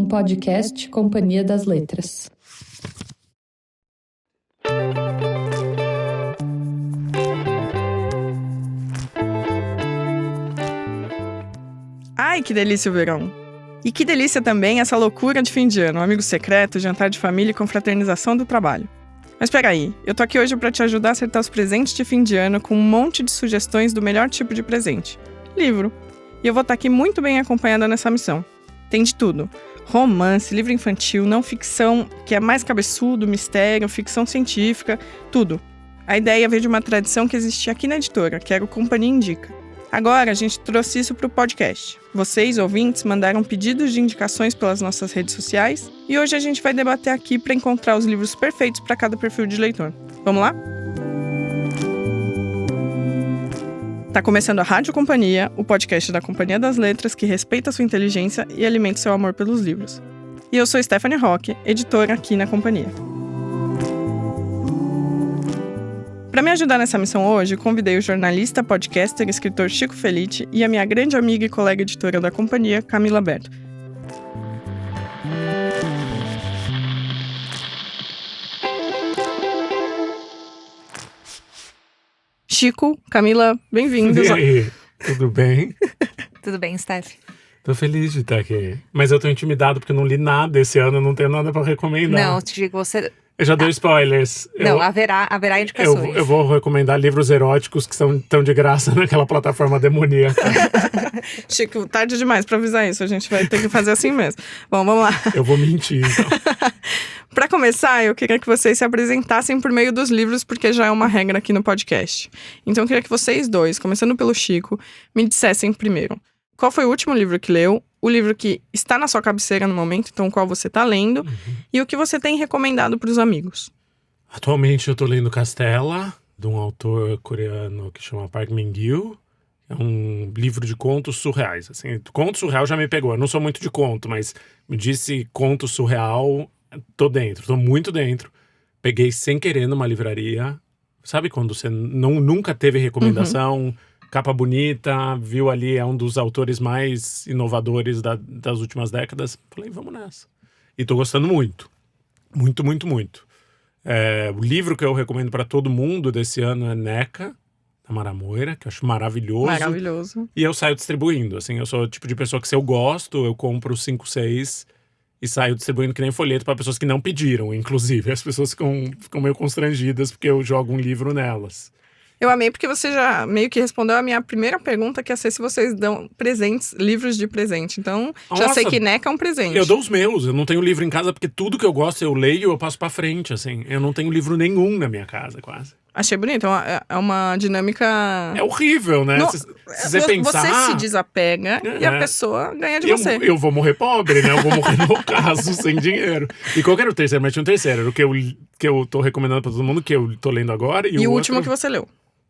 podcast Companhia das Letras. Ai, que delícia o verão! E que delícia também essa loucura de fim de ano, amigo secreto, jantar de família e confraternização do trabalho. Mas peraí, eu tô aqui hoje pra te ajudar a acertar os presentes de fim de ano com um monte de sugestões do melhor tipo de presente: livro. E eu vou estar aqui muito bem acompanhada nessa missão. Tem de tudo: romance, livro infantil, não ficção, que é mais cabeçudo, mistério, ficção científica, tudo. A ideia veio de uma tradição que existia aqui na editora, que era o Companhia Indica. Agora a gente trouxe isso para o podcast. Vocês, ouvintes, mandaram pedidos de indicações pelas nossas redes sociais e hoje a gente vai debater aqui para encontrar os livros perfeitos para cada perfil de leitor. Vamos lá? Tá começando a Rádio Companhia, o podcast da Companhia das Letras que respeita a sua inteligência e alimenta seu amor pelos livros. E eu sou Stephanie Roque, editora aqui na Companhia. Para me ajudar nessa missão hoje, convidei o jornalista, podcaster e escritor Chico Felitti e a minha grande amiga e colega editora da Companhia, Camila Berto. Chico, Camila, bem-vindos. E aí, tudo bem? Tudo bem, Steph? Tô feliz de estar aqui. Mas eu tô intimidado porque eu não li nada esse ano, não tenho nada pra recomendar. Não, Chico, você... Eu já dei spoilers. Não, haverá indicações. Eu vou recomendar livros eróticos que estão de graça naquela plataforma demoníaca. Chico, tarde demais pra avisar isso, a gente vai ter que fazer assim mesmo. Bom, vamos lá. Eu vou mentir, então. Para começar, eu queria que vocês se apresentassem por meio dos livros, porque já é uma regra aqui no podcast. Então eu queria que vocês dois, começando pelo Chico, me dissessem primeiro: qual foi o último livro que leu, o livro que está na sua cabeceira no momento, então qual você está lendo, e o que você tem recomendado para os amigos. Atualmente eu tô lendo Castela, de um autor coreano que chama Park Min-gil. É um livro de contos surreais. Assim, conto surreal já me pegou. Eu não sou muito de conto, mas me disse conto surreal, tô dentro, tô muito dentro. Peguei sem querer numa livraria. Sabe quando você nunca teve recomendação, capa bonita, viu ali, é um dos autores mais inovadores das últimas décadas. Falei, vamos nessa. E tô gostando muito. Muito, muito, muito. O livro que eu recomendo para todo mundo desse ano é NECA, da Mara Moira, que eu acho maravilhoso. Maravilhoso. E eu saio distribuindo, assim, eu sou o tipo de pessoa que se eu gosto, eu compro 5, 6 e saio distribuindo que nem folheto para pessoas que não pediram, inclusive. As pessoas ficam meio constrangidas porque eu jogo um livro nelas. Eu amei porque você já meio que respondeu a minha primeira pergunta, que ia ser se vocês dão presentes, livros de presente. Então, já Nossa, sei que NECA é um presente. Eu dou os meus, eu não tenho livro em casa porque tudo que eu gosto eu leio e eu passo pra frente, assim. Eu não tenho livro nenhum na minha casa, quase. Achei bonito, é uma dinâmica... É horrível, né? Se você pensar... Você se desapega e a pessoa ganha de você. Eu vou morrer pobre, né? Eu vou morrer no caso, sem dinheiro. E qual que era o terceiro? Mas tinha um terceiro. Era o que eu tô recomendando pra todo mundo, que eu tô lendo agora. E o último outro... que você leu.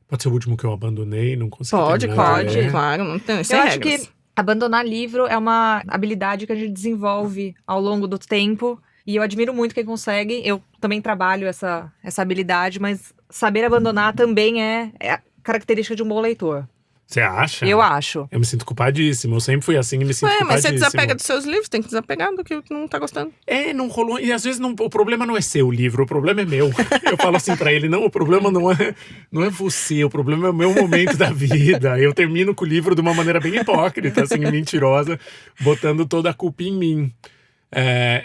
Pode ser o último que eu abandonei, não consegui Pode, terminar. claro, não tem Eu acho que abandonar livro é uma habilidade que a gente desenvolve ao longo do tempo. E eu admiro muito quem consegue. Eu também trabalho essa habilidade, mas saber abandonar também é a característica de um bom leitor. Você acha? Eu acho. Eu me sinto culpadíssimo. Eu sempre fui assim e me sinto culpadíssimo. Mas você desapega dos seus livros, tem que desapegar do que não tá gostando. Não rolou. E às vezes o problema não é seu livro, o problema é meu. Eu falo assim pra ele, não, o problema não é você, o problema é o meu momento da vida. Eu termino com o livro de uma maneira bem hipócrita, assim, mentirosa, botando toda a culpa em mim.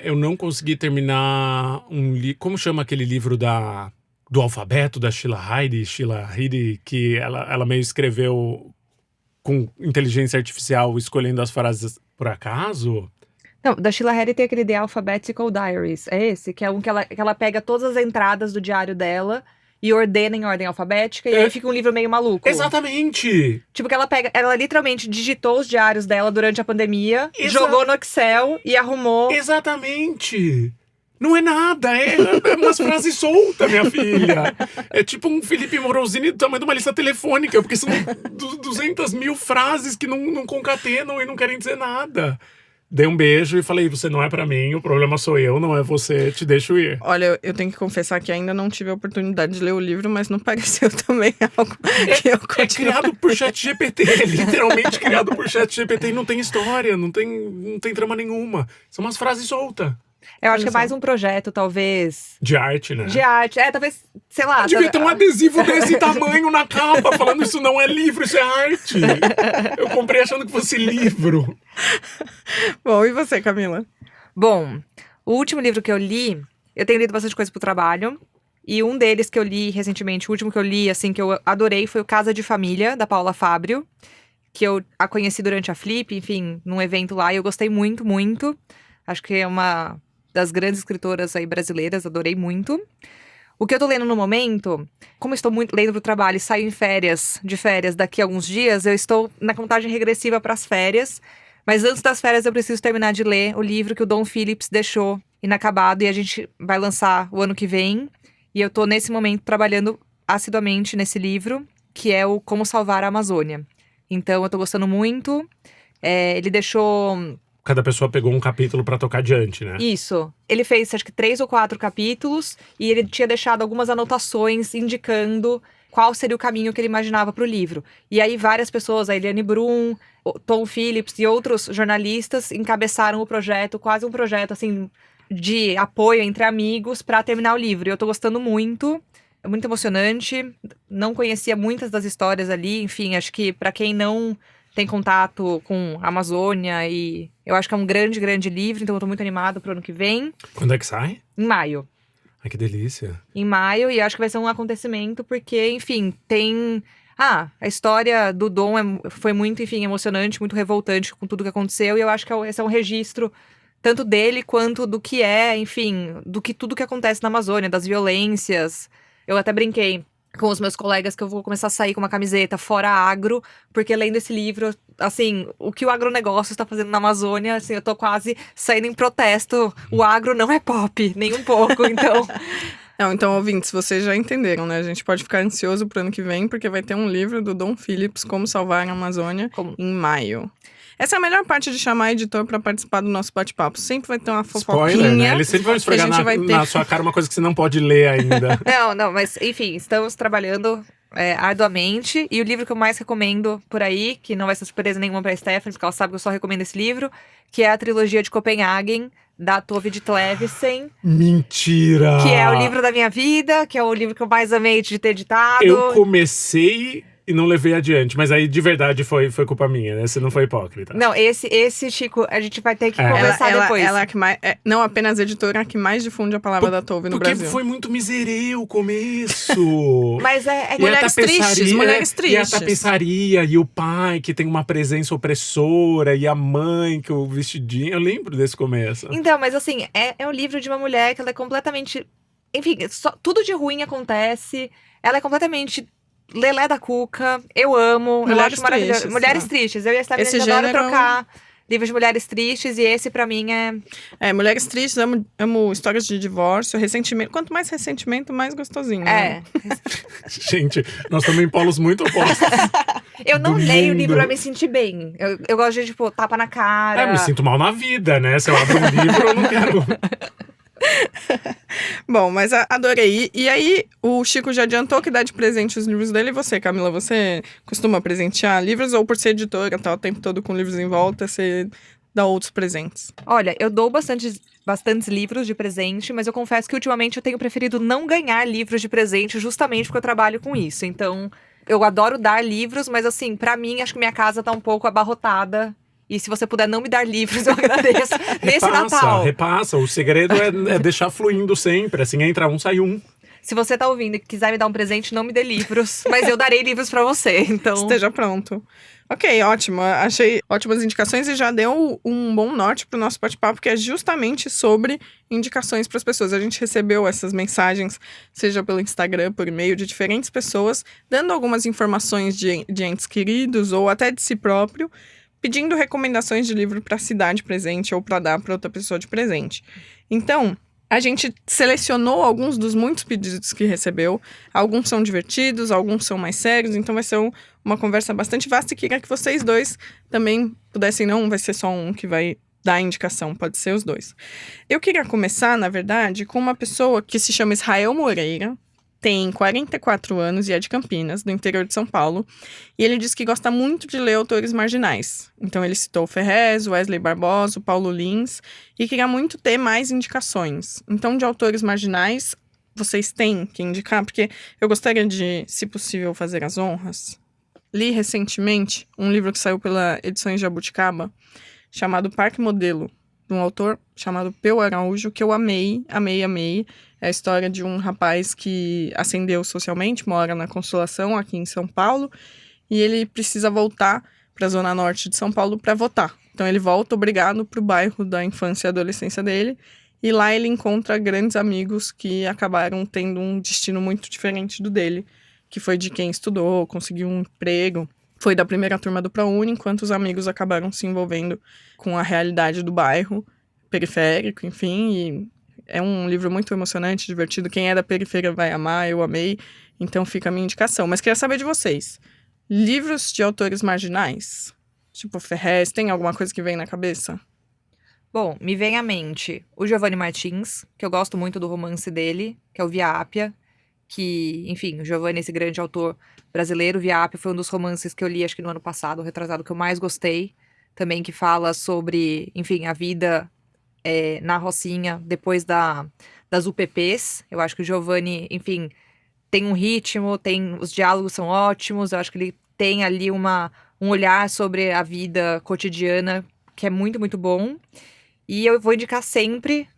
Eu não consegui terminar um livro... Como chama aquele livro do alfabeto da Sheila Hidi, que ela meio escreveu com inteligência artificial, escolhendo as frases por acaso? Não, da Sheila Hadi tem aquele The Alphabetical Diaries. É esse? Que é um que ela pega todas as entradas do diário dela e ordena em ordem alfabética, e aí fica um livro meio maluco. Exatamente! Tipo, que ela literalmente digitou os diários dela durante a pandemia, jogou no Excel e arrumou. Exatamente! Não é nada, é umas frases soltas, minha filha. É tipo um Felipe Morosini do tamanho de uma lista telefônica, porque são 200 mil frases que não concatenam e não querem dizer nada. dei um beijo e falei, você não é pra mim, o problema sou eu, não é você, te deixo ir. Olha, eu tenho que confessar que ainda não tive a oportunidade de ler o livro, mas não pareceu também algo que eu É continuo. criado por ChatGPT, literalmente criado por ChatGPT e não tem história, não tem trama nenhuma. São umas frases soltas. Eu acho que é só. mais um projeto, talvez, De arte, né? de arte. Talvez, sei lá. Devia ter um adesivo desse tamanho na capa, falando isso não é livro, isso é arte. Eu comprei achando que fosse livro. Bom, e você, Camila? Bom, o último livro que eu li, eu tenho lido bastante coisa pro trabalho. E um deles que eu li recentemente, o último que eu li, assim, que eu adorei, foi o Casa de Família, da Paula Fábio. Que eu a conheci durante a Flip, enfim, num evento lá. E eu gostei muito, muito. Acho que é uma das grandes escritoras aí brasileiras, adorei muito. O que eu tô lendo no momento, como estou muito lendo pro trabalho e saio de férias daqui a alguns dias, eu estou na contagem regressiva para as férias. Mas antes das férias eu preciso terminar de ler o livro que o Dom Phillips deixou inacabado e a gente vai lançar o ano que vem. E eu tô nesse momento trabalhando assiduamente nesse livro, que é o Como Salvar a Amazônia. Então eu tô gostando muito. Ele deixou... Cada pessoa pegou um capítulo pra tocar adiante, né? Isso. Ele fez, acho que 3 ou 4 capítulos e ele tinha deixado algumas anotações indicando qual seria o caminho que ele imaginava para o livro. E aí várias pessoas, a Eliane Brum, o Tom Phillips e outros jornalistas encabeçaram o projeto, quase um projeto assim de apoio entre amigos para terminar o livro. E eu tô gostando muito. É muito emocionante. Não conhecia muitas das histórias ali. Enfim, acho que para quem não tem contato com a Amazônia e eu acho que é um grande, grande livro, então eu tô muito animada pro ano que vem. Quando é que sai? Em maio. Ai, que delícia. Em maio, e acho que vai ser um acontecimento, porque, enfim, tem... a história do Dom foi muito, enfim, emocionante, muito revoltante com tudo que aconteceu, e eu acho que esse é um registro tanto dele quanto do que enfim, do que tudo que acontece na Amazônia, das violências. Eu até brinquei com os meus colegas que eu vou começar a sair com uma camiseta fora agro, porque lendo esse livro, assim, o que o agronegócio está fazendo na Amazônia, assim, eu tô quase saindo em protesto. O agro não é pop, nem um pouco, então... Não, então, ouvintes, vocês já entenderam, né? A gente pode ficar ansioso pro ano que vem, porque vai ter um livro do Dom Phillips, Como Salvar a Amazônia, em maio. Essa é a melhor parte de chamar editor pra participar do nosso bate-papo. Sempre vai ter uma fofoquinha. Spoiler, né? Eles sempre vão esfregar na sua cara uma coisa que você não pode ler ainda. Não, mas enfim, estamos trabalhando arduamente. E o livro que eu mais recomendo por aí, que não vai ser surpresa nenhuma pra Stephanie, porque ela sabe que eu só recomendo esse livro, que é a trilogia de Copenhagen, da Tove Ditlevsen. Mentira! Que é o livro da minha vida, que é o livro que eu mais amei de ter editado. Eu comecei e não levei adiante, mas aí de verdade foi culpa minha, né? Você não foi hipócrita. Não, esse Chico, a gente vai ter que conversar depois. Ela é que mais, não apenas editora, a que mais difunde a palavra da Tove no Brasil. Porque foi muito miserê o começo. Mas mulheres tristes, mulheres tristes. E a tapeçaria, e o pai que tem uma presença opressora, e a mãe que o vestidinho. Eu lembro desse começo. Então, mas assim, é um livro de uma mulher que ela é completamente... Enfim, tudo de ruim acontece. Ela é completamente... Lelé da Cuca, eu amo, eu acho maravilhoso. Mulheres tristes, eu e a Stephanie adoro trocar livros de mulheres tristes, e esse pra mim é... Mulheres tristes, amo histórias de divórcio, ressentimento. Quanto mais ressentimento, mais gostosinho. Né? Gente, nós estamos em polos muito opostos. Eu não leio o livro pra me sentir bem. Eu gosto de, tipo, tapa na cara. Eu me sinto mal na vida, né? Se eu abro um livro, eu não quero... Bom, mas adorei. E aí, o Chico já adiantou que dá de presente os livros dele. E você, Camila, você costuma presentear livros? Ou por ser editora, tá o tempo todo com livros em volta, você dá outros presentes? Olha, eu dou bastantes livros de presente, mas eu confesso que ultimamente eu tenho preferido não ganhar livros de presente justamente porque eu trabalho com isso. Então, eu adoro dar livros, mas assim, pra mim, acho que minha casa tá um pouco abarrotada. E se você puder não me dar livros, eu agradeço. Nesse Natal. Repassa. O segredo é deixar fluindo sempre. Assim, entra um, sai um. Se você tá ouvindo e quiser me dar um presente, não me dê livros. Mas eu darei livros pra você, então... Esteja pronto. Ok, ótimo. Achei ótimas indicações e já deu um bom norte pro nosso bate-papo, que é justamente sobre indicações para as pessoas. A gente recebeu essas mensagens, seja pelo Instagram, por e-mail, de diferentes pessoas, dando algumas informações de entes queridos ou até de si próprio, pedindo recomendações de livro para se dar de presente ou para dar para outra pessoa de presente. Então, a gente selecionou alguns dos muitos pedidos que recebeu. Alguns são divertidos, alguns são mais sérios. Então, vai ser uma conversa bastante vasta e queria que vocês dois também pudessem, não vai ser só um que vai dar a indicação, pode ser os dois. Eu queria começar, na verdade, com uma pessoa que se chama Israel Moreira, tem 44 anos e é de Campinas, do interior de São Paulo, e ele diz que gosta muito de ler autores marginais. Então ele citou o Ferrez, Wesley Barbosa, o Paulo Lins, e queria muito ter mais indicações. Então, de autores marginais, vocês têm que indicar, porque eu gostaria de, se possível, fazer as honras. Li recentemente um livro que saiu pela Edições Jabuticaba, chamado Parque Modelo, de um autor chamado Peu Araújo, que eu amei. É a história de um rapaz que ascendeu socialmente, mora na Consolação, aqui em São Paulo, e ele precisa voltar para a zona norte de São Paulo para votar. Então ele volta obrigado para o bairro da infância e adolescência dele, e lá ele encontra grandes amigos que acabaram tendo um destino muito diferente do dele, que foi de quem estudou, conseguiu um emprego, foi da primeira turma do ProUni, enquanto os amigos acabaram se envolvendo com a realidade do bairro periférico, enfim, e é um livro muito emocionante, divertido. Quem é da periferia vai amar, eu amei, então fica a minha indicação. Mas queria saber de vocês, livros de autores marginais, tipo Ferrez, tem alguma coisa que vem na cabeça? Bom, me vem à mente o Giovanni Martins, que eu gosto muito do romance dele, que é o Via Ápia, que, enfim, o Giovanni, esse grande autor brasileiro, Via Ápia foi um dos romances que eu li, acho que no ano passado, retrasado, que eu mais gostei, também que fala sobre, enfim, a vida na Rocinha depois das UPPs. Eu acho que o Giovanni, enfim, tem um ritmo, os diálogos são ótimos, eu acho que ele tem ali um olhar sobre a vida cotidiana que é muito, muito bom. E eu vou indicar sempre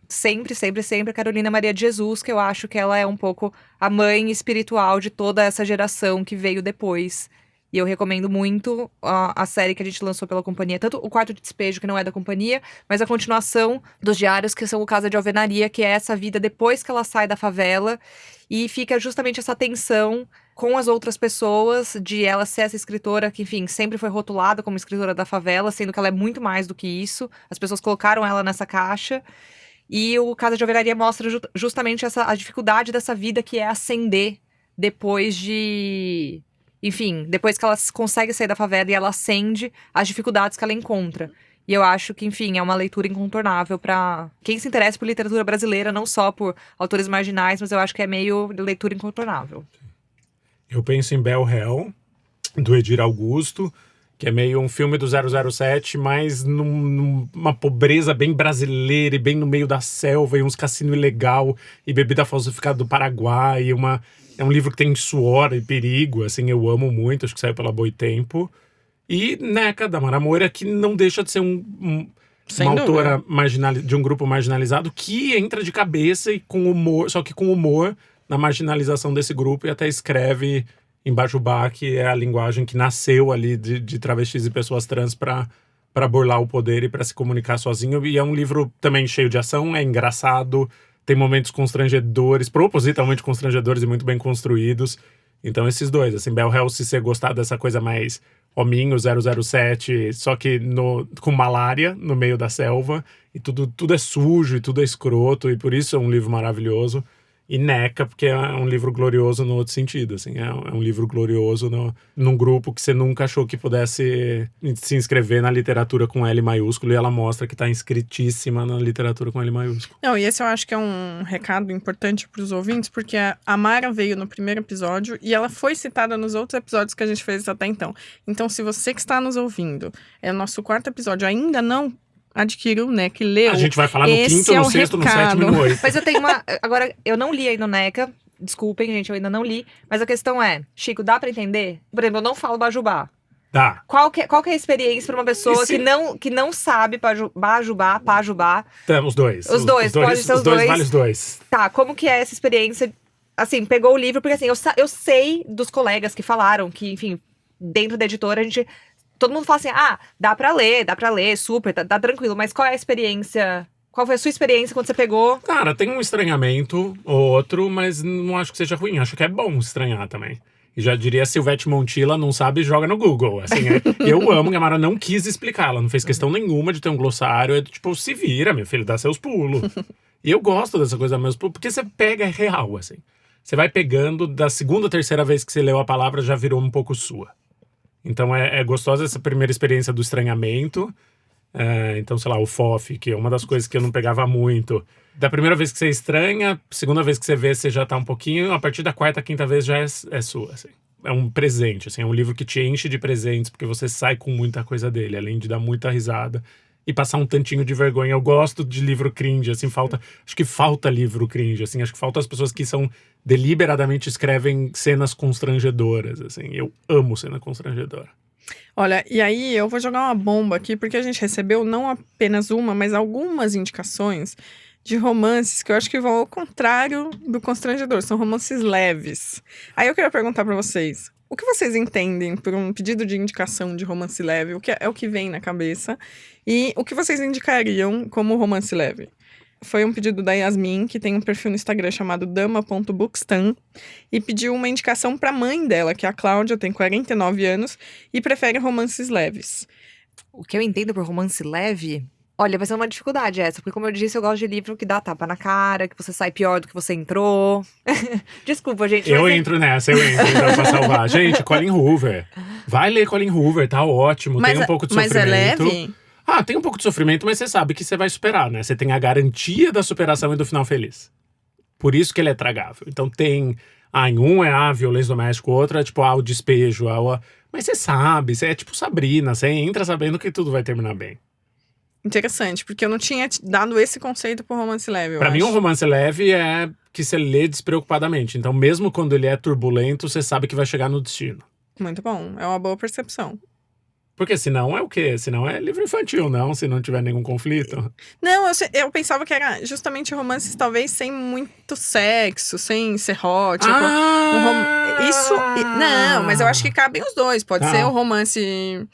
a Carolina Maria de Jesus, que eu acho que ela é um pouco a mãe espiritual de toda essa geração que veio depois. E eu recomendo muito a série que a gente lançou pela companhia, tanto o Quarto de Despejo, que não é da companhia, mas a continuação dos diários, que são o Casa de Alvenaria, que é essa vida depois que ela sai da favela. E fica justamente essa tensão com as outras pessoas, de ela ser essa escritora que, enfim, sempre foi rotulada como escritora da favela, sendo que ela é muito mais do que isso. As pessoas colocaram ela nessa caixa. E o Casa de Alvenaria mostra justamente a dificuldade dessa vida, que é ascender depois de... Enfim, depois que ela consegue sair da favela e ela ascende, as dificuldades que ela encontra. E eu acho que, enfim, é uma leitura incontornável para quem se interessa por literatura brasileira, não só por autores marginais, mas eu acho que é meio leitura incontornável. Eu penso em Bel Hell, do Edir Augusto, que é meio um filme do 007, mas numa pobreza bem brasileira e bem no meio da selva, e uns cassinos ilegal, e bebida falsificada do Paraguai, é um livro que tem suor e perigo, assim, eu amo muito, acho que saiu pela Boitempo. E Neca, da Mara Moura, que não deixa de ser uma autora de um grupo marginalizado, que entra de cabeça e com humor, só que com humor na marginalização desse grupo, e até escreve em Bajubá, que é a linguagem que nasceu ali de travestis e pessoas trans para burlar o poder e para se comunicar sozinho. E é um livro também cheio de ação, é engraçado, tem momentos constrangedores, propositalmente constrangedores e muito bem construídos. Então esses dois, assim, Bel Hell, se você gostar dessa coisa mais hominho, 007, só que com malária no meio da selva, e tudo é sujo e tudo é escroto, e por isso é um livro maravilhoso. E Neca, porque é um livro glorioso no outro sentido, assim, é um livro glorioso num grupo que você nunca achou que pudesse se inscrever na literatura com L maiúsculo, e ela mostra que está inscritíssima na literatura com L maiúsculo. Não, e esse eu acho que é um recado importante para os ouvintes, porque a Mara veio no primeiro episódio e ela foi citada nos outros episódios que a gente fez até então. Então, se você que está nos ouvindo, é o nosso 4º episódio, ainda não adquiriu, né, que leu. A gente vai falar no quinto, no sexto, no sétimo e no 8. Mas eu tenho agora, eu não li ainda no Neca. Desculpem, gente, eu ainda não li. Mas a questão é, Chico, dá pra entender? Por exemplo, eu não falo Bajubá. Dá. Qual que é a experiência pra uma pessoa que não sabe Bajubá, Pajubá? Os dois. Os dois, pode ser os dois. Vale os dois. Tá, como que é essa experiência? Assim, pegou o livro, porque assim, eu sei dos colegas que falaram que, enfim, dentro da editora, todo mundo fala assim, dá pra ler, super, tá tranquilo. Mas qual é a experiência? Qual foi a sua experiência quando você pegou? Cara, tem um estranhamento ou outro, mas não acho que seja ruim. Acho que é bom estranhar também. E já diria, Silvete Montilla não sabe, joga no Google. Assim, eu amo que a Mara não quis explicar. Ela não fez questão nenhuma de ter um glossário. É tipo, se vira, meu filho, dá seus pulos. E eu gosto dessa coisa mesmo, porque você pega, é real, assim. Você vai pegando, da segunda, terceira vez que você leu a palavra, já virou um pouco sua. Então é gostosa essa primeira experiência do estranhamento. Então, sei lá, o FOF, que é uma das coisas que eu não pegava muito. Da primeira vez que você estranha, segunda vez que você vê, você já tá um pouquinho. A partir da quarta, quinta vez já é sua, assim. É um presente, assim. É um livro que te enche de presentes, porque você sai com muita coisa dele, além de dar muita risada e passar um tantinho de vergonha. Eu gosto de livro cringe, assim, acho que falta livro cringe, assim. Acho que falta as pessoas que deliberadamente escrevem cenas constrangedoras, assim. Eu amo cena constrangedora. Olha, e aí eu vou jogar uma bomba aqui, porque a gente recebeu não apenas uma, mas algumas indicações de romances que eu acho que vão ao contrário do constrangedor. São romances leves. Aí eu queria perguntar pra vocês, o que vocês entendem por um pedido de indicação de romance leve? O que é o que vem na cabeça? E o que vocês indicariam como romance leve? Foi um pedido da Yasmin, que tem um perfil no Instagram chamado dama.bookstan, e pediu uma indicação pra mãe dela, que é a Cláudia, tem 49 anos, e prefere romances leves. O que eu entendo por romance leve... Olha, vai ser uma dificuldade essa, porque como eu disse, eu gosto de livro que dá tapa na cara, que você sai pior do que você entrou. Desculpa, gente. Eu entro nessa, então, pra salvar. Gente, Colin Hoover. Vai ler Colin Hoover, tá ótimo. Tem um pouco de sofrimento. Mas é leve? Tem um pouco de sofrimento, mas você sabe que você vai superar, né? Você tem a garantia da superação e do final feliz. Por isso que ele é tragável. Então tem... em um é a violência doméstica, o outro é tipo, o despejo. Mas você sabe, você é tipo Sabrina. Você entra sabendo que tudo vai terminar bem. Interessante, porque eu não tinha dado esse conceito pro romance leve, Pra mim, um romance leve é que você lê despreocupadamente. Então, mesmo quando ele é turbulento, você sabe que vai chegar no destino. Muito bom, é uma boa percepção. Porque senão é o quê? Senão é livro infantil, não? Se não tiver nenhum conflito. Não, eu pensava que era justamente romances talvez sem muito sexo, sem ser hot. Não, mas eu acho que cabem os dois. Pode ser o romance...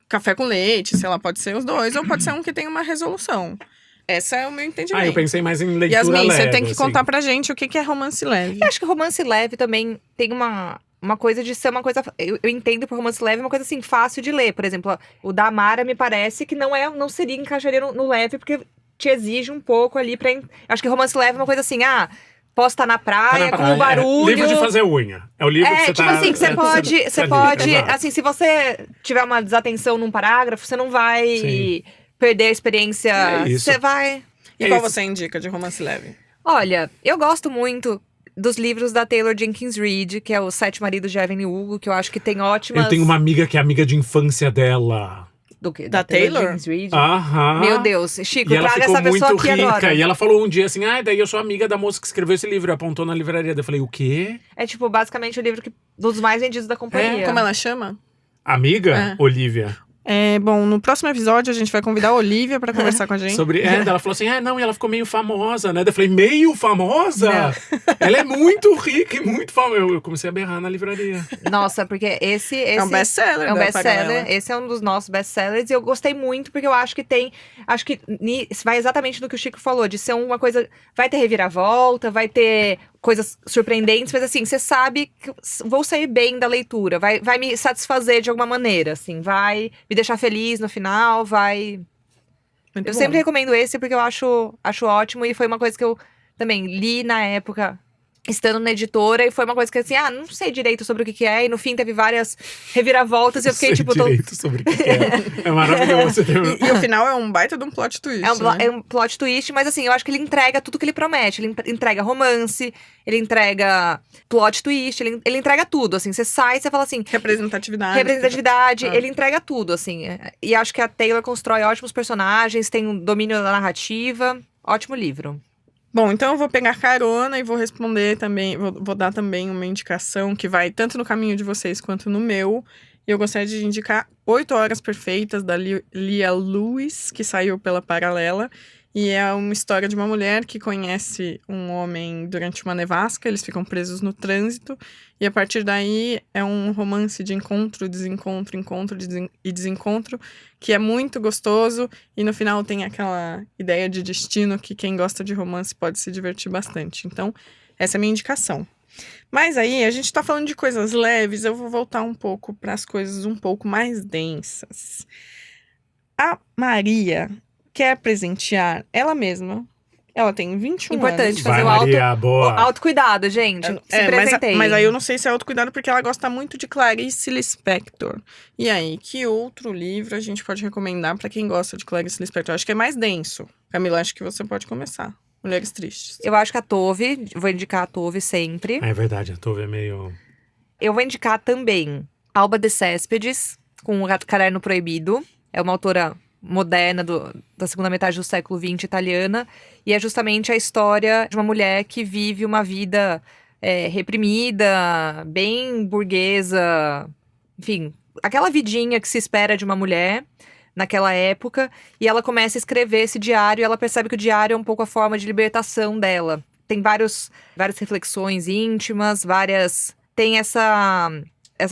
café com leite, sei lá, pode ser os dois, ou pode ser um que tem uma resolução. Esse é o meu entendimento. Eu pensei mais em leitura Yasmin, leve. Você tem que contar pra gente o que é romance leve. Eu acho que romance leve também tem uma coisa de ser uma coisa... Eu entendo por romance leve uma coisa, assim, fácil de ler. Por exemplo, o da Amara me parece que não seria, encaixaria no leve, porque te exige um pouco ali pra... Acho que romance leve é uma coisa assim, posso estar na praia, com o barulho. Livro de fazer unha. É o livro que você tipo assim, que você pode... Assim, se você tiver uma desatenção num parágrafo, você não vai perder a experiência. Você vai... E qual você indica de romance leve? Olha, eu gosto muito dos livros da Taylor Jenkins Reid, que é Os Sete Maridos de Evelyn Hugo, que eu acho que tem ótimas... Eu tenho uma amiga que é amiga de infância dela. Do quê? Da Taylor? Jenkins Reid? Aham. Meu Deus, Chico, e ela traga ficou essa pessoa muito aqui rica. agora. E ela falou um dia assim, daí eu sou amiga da moça que escreveu esse livro. Apontou na livraria. Daí eu falei, o quê? É tipo, basicamente o livro dos mais vendidos da companhia. Como ela chama? Amiga? Olivia. Bom, no próximo episódio a gente vai convidar a Olivia pra conversar com a gente. Ela falou assim, e ela ficou meio famosa, né? Daí eu falei, meio famosa? Não. Ela é muito rica e muito famosa. Eu comecei a berrar na livraria. Nossa, porque esse é um best-seller. É um best-seller. Esse é um dos nossos best-sellers. E eu gostei muito, porque eu acho que vai exatamente no que o Chico falou, de ser uma coisa... Vai ter reviravolta, vai ter coisas surpreendentes, mas assim, você sabe que vou sair bem da leitura, vai me satisfazer de alguma maneira, assim, vai me deixar feliz no final, vai... Muito eu bom. sempre recomendo esse porque eu acho ótimo, e foi uma coisa que eu também li na época, estando na editora, e foi uma coisa que assim, não sei direito sobre o que é, e no fim teve várias reviravoltas, e eu fiquei tipo... direito sobre o que é. É maravilhoso. E o final é um baita de um plot twist, É um plot twist, mas assim, eu acho que ele entrega tudo que ele promete. Ele entrega romance, ele entrega plot twist, ele entrega tudo, assim. Você sai e você fala assim... Representatividade, ele entrega tudo, assim. E acho que a Taylor constrói ótimos personagens, tem um domínio da narrativa. Ótimo livro. Bom, então eu vou pegar carona e vou responder também, vou dar também uma indicação que vai tanto no caminho de vocês quanto no meu. E eu gostaria de indicar 8 Horas Perfeitas, da Lia Lewis, que saiu pela Paralela. E é uma história de uma mulher que conhece um homem durante uma nevasca, eles ficam presos no trânsito. E a partir daí é um romance de encontro, desencontro, e desencontro, que é muito gostoso. E no final tem aquela ideia de destino que quem gosta de romance pode se divertir bastante. Então, essa é a minha indicação. Mas aí, a gente tá falando de coisas leves, eu vou voltar um pouco para as coisas um pouco mais densas. A Maria quer presentear ela mesma Ela tem 21 Importante anos. fazer Vai, o Maria, boa. autocuidado, gente. Se presenteiem. Mas aí eu não sei se é autocuidado, porque ela gosta muito de Clarice Lispector. E aí, que outro livro a gente pode recomendar pra quem gosta de Clarice Lispector? Eu acho que é mais denso. Camila, acho que você pode começar. Mulheres Tristes. Eu acho que a Tove, vou indicar a Tove sempre. É verdade, a Tove é meio... Eu vou indicar também Alba de Céspedes, com O Caderno Proibido. É uma autora moderna da segunda metade do século XX, italiana. E é justamente a história de uma mulher que vive uma vida reprimida, bem burguesa. Enfim, aquela vidinha que se espera de uma mulher naquela época. E ela começa a escrever esse diário e ela percebe que o diário é um pouco a forma de libertação dela. Tem várias reflexões íntimas, tem essa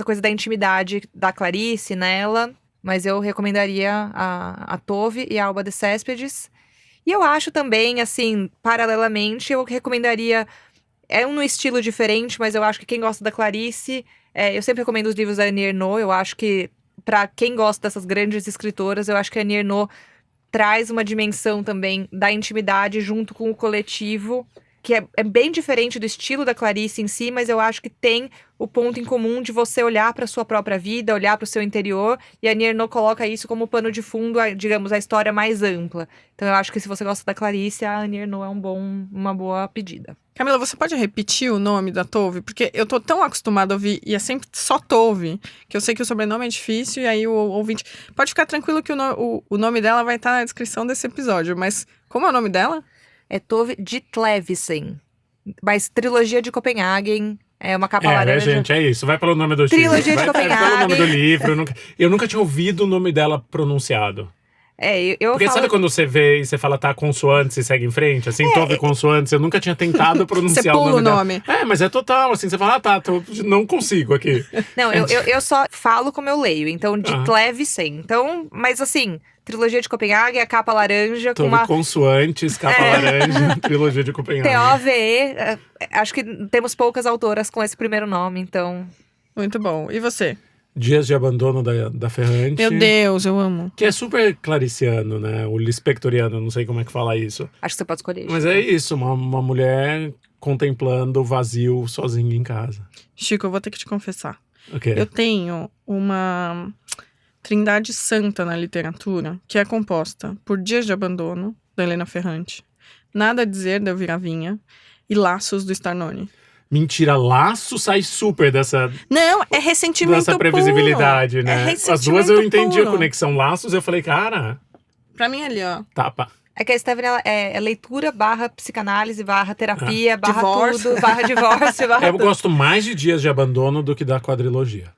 coisa da intimidade da Clarice nela, mas eu recomendaria a Tove e a Alba de Céspedes. E eu acho também, assim, paralelamente, eu recomendaria... É um estilo diferente, mas eu acho que quem gosta da Clarice... eu sempre recomendo os livros da Annie Ernaux. Eu acho que, para quem gosta dessas grandes escritoras, eu acho que a Annie Ernaux traz uma dimensão também da intimidade junto com o coletivo, que é bem diferente do estilo da Clarice em si, mas eu acho que tem o ponto em comum de você olhar para sua própria vida, olhar para o seu interior, e a Annie Ernaux coloca isso como pano de fundo, digamos, a história mais ampla. Então eu acho que se você gosta da Clarice, a Annie Ernaux é uma boa pedida. Camila, você pode repetir o nome da Tove? Porque eu tô tão acostumada a ouvir, e é sempre só Tove, que eu sei que o sobrenome é difícil, e aí o ouvinte... Pode ficar tranquilo que o nome dela vai estar na descrição desse episódio, mas como é o nome dela? É Tove Ditlevsen, mas Trilogia de Copenhagen, é uma capa laranja. Gente, é isso. Vai pelo nome do livro. Trilogia de Vai pelo Copenhagen. nome do livro. Eu nunca tinha ouvido o nome dela pronunciado. Porque sabe quando você vê e você fala, tá, consoantes e segue em frente? Assim, Tove consoantes. Eu nunca tinha tentado pronunciar você pula o nome dela. Mas é total, assim, você fala, não consigo aqui. Não, eu só falo como eu leio, então Ditlevsen. Então, mas assim, Trilogia de Copenhagen, a capa laranja Tove com uma... consoantes, capa laranja, Trilogia de Copenhagen. T-O-V-E, acho que temos poucas autoras com esse primeiro nome, então... Muito bom. E você? Dias de Abandono da Ferrante. Meu Deus, eu amo. Que é super clariciano, né? O lispectoriano, não sei como é que fala isso. Acho que você pode escolher. Mas é isso, uma mulher contemplando o vazio sozinha em casa. Chico, eu vou ter que te confessar. Okay. Eu tenho uma trindade santa na literatura, que é composta por Dias de Abandono, da Helena Ferrante, Nada a Dizer, da Elvira Vinha, e Laços, do Starnone. Mentira, Laço sai super dessa... Não, é ressentimento dessa previsibilidade, puro. né? É ressentimento As duas eu entendi puro. a conexão Laços, eu falei, cara... Pra mim ali, ó. Tapa. É que a Stephanie, ela é leitura / psicanálise / terapia / Divórcio. tudo, / divórcio, / Eu tudo. gosto mais de Dias de Abandono do que da quadrilogia.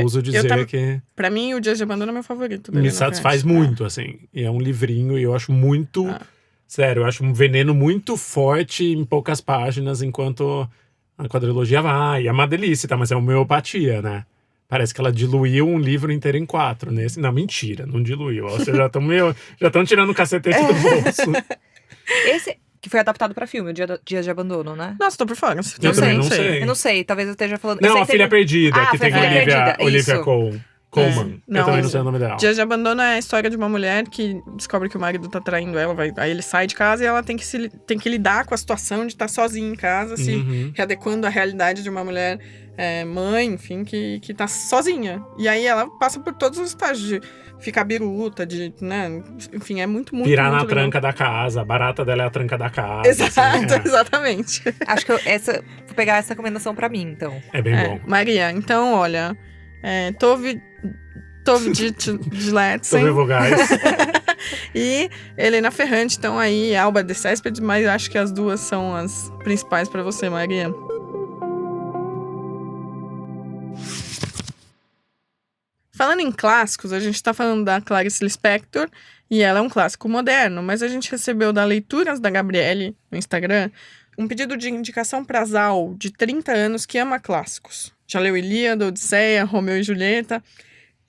Ouso dizer que... Pra mim, o Dias de Abandono é meu favorito. da Me Helena satisfaz Ferrante. muito, assim. E é um livrinho e eu acho muito... Sério, eu acho um veneno muito forte em poucas páginas, enquanto a quadrilogia vai. É uma delícia, tá? Mas é homeopatia, né? Parece que ela diluiu um livro inteiro em 4. Nesse... Não, mentira, não diluiu. Vocês já estão tirando o cacetete do bolso. Esse que foi adaptado pra filme, o Dias de Abandono, né? Nossa, tô por fora. Eu também não sei. Eu não sei, talvez eu esteja falando... Não, eu A sei Filha Perdida, que foi tem A Filha Olivia Perdida, isso. Colman. Não, Eu também não sei o nome dela. Dias de Abandono é a história de uma mulher que descobre que o marido tá traindo ela, aí ele sai de casa e ela tem que lidar com a situação de estar sozinha em casa, se readequando à realidade de uma mulher mãe, enfim, que tá sozinha. E aí ela passa por todos os estágios de ficar biruta, de, né, enfim, é muito Virar muito na legal. tranca da casa, a barata dela é a tranca da casa. Exato, assim, exatamente. Acho que vou pegar essa recomendação pra mim, então. É bem bom. Maria, então, olha, Tove Ditlevsen Sobre vogais. e Helena Ferrante estão aí, Alba de Céspedes, mas acho que as duas são as principais pra você, Maria. Falando em clássicos, a gente tá falando da Clarice Lispector, e ela é um clássico moderno, mas a gente recebeu da Leituras da Gabriele, no Instagram, um pedido de indicação pra Zal, de 30 anos, que ama clássicos. Já leu Ilíada, Odisseia, Romeu e Julieta.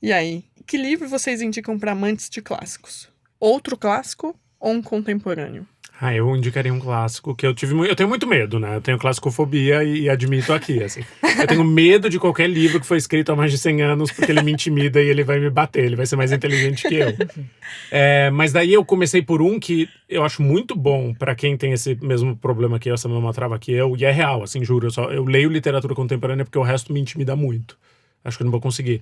E aí, que livro vocês indicam pra amantes de clássicos? Outro clássico ou um contemporâneo? Eu indicaria um clássico que eu tenho muito medo, né? Eu tenho classicofobia e admito aqui, assim. Eu tenho medo de qualquer livro que foi escrito há mais de 100 anos porque ele me intimida e ele vai me bater, ele vai ser mais inteligente que eu. Mas daí eu comecei por um que eu acho muito bom pra quem tem esse mesmo problema que eu, essa mesma trava que eu, e é real, assim, juro. Eu leio literatura contemporânea porque o resto me intimida muito. Acho que eu não vou conseguir.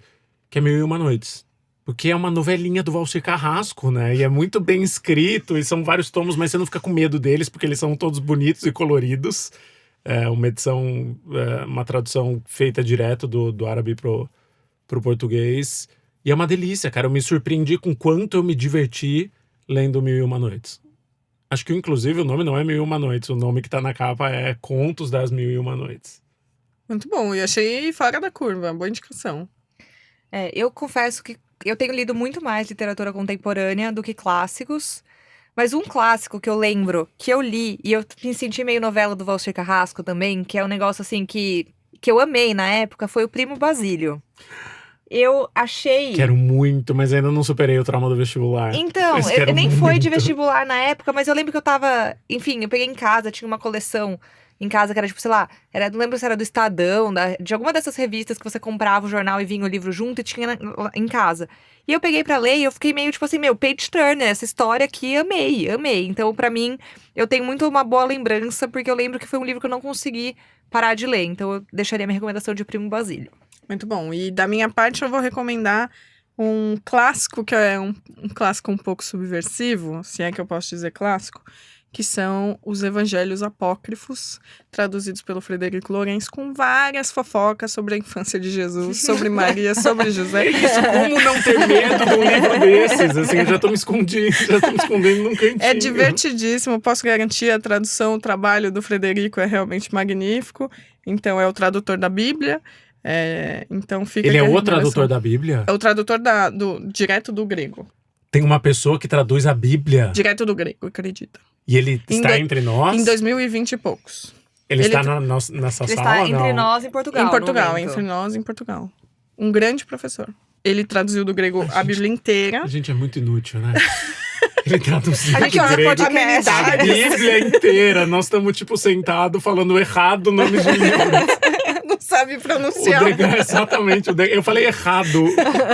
Que é 1001 Noites. Porque é uma novelinha do Valcir Carrasco, né? E é muito bem escrito, e são vários tomos, mas você não fica com medo deles, porque eles são todos bonitos e coloridos. É uma edição, uma tradução feita direto do árabe pro português. E é uma delícia, cara. Eu me surpreendi com quanto eu me diverti lendo 1001 Noites. Acho que, inclusive, o nome não é 1001 Noites. O nome que tá na capa é Contos das 1001 Noites. Muito bom, e achei fora da curva, boa indicação. Eu confesso que eu tenho lido muito mais literatura contemporânea do que clássicos. Mas um clássico que eu lembro, que eu li, e eu me senti meio novela do Valcir Carrasco também, que é um negócio assim que eu amei na época, foi o Primo Basílio. Eu achei... Quero muito, mas ainda não superei o trauma do vestibular. Então, eu nem foi de vestibular na época, mas eu lembro que eu tava... Enfim, eu peguei em casa, tinha uma coleção em casa que era tipo, sei lá, não lembro se era do Estadão, de alguma dessas revistas que você comprava o jornal e vinha o livro junto e tinha em casa. E eu peguei pra ler e eu fiquei meio tipo assim, page turner, essa história aqui, amei. Então, pra mim, eu tenho muito uma boa lembrança, porque eu lembro que foi um livro que eu não consegui parar de ler. Então, eu deixaria minha recomendação de Primo Basílio. Muito bom. E da minha parte, eu vou recomendar um clássico, que é um clássico um pouco subversivo, se é que eu posso dizer clássico, que são os Evangelhos Apócrifos, traduzidos pelo Frederico Lourenço, com várias fofocas sobre a infância de Jesus, sobre Maria, sobre José. Isso, como não ter medo de um livro desses? Assim, eu já tô me escondendo num cantinho. É divertidíssimo, posso garantir, a tradução, o trabalho do Frederico é realmente magnífico. Então, é o tradutor da Bíblia. Então fica Ele é o tradutor da Bíblia? É o tradutor direto do grego. Tem uma pessoa que traduz a Bíblia? Direto do grego, acredita. E ele está entre nós? Em 2020 e poucos. Ele está nessa ele sala? Ele está entre nós em Portugal. Em Portugal, entre nós em Portugal. Um grande professor. Ele traduziu do grego a Bíblia inteira. A gente é muito inútil, né? Ele traduziu do grego a Bíblia inteira. Nós estamos, sentados falando errado o nome de livros. Não sabe pronunciar. Exatamente. Eu falei errado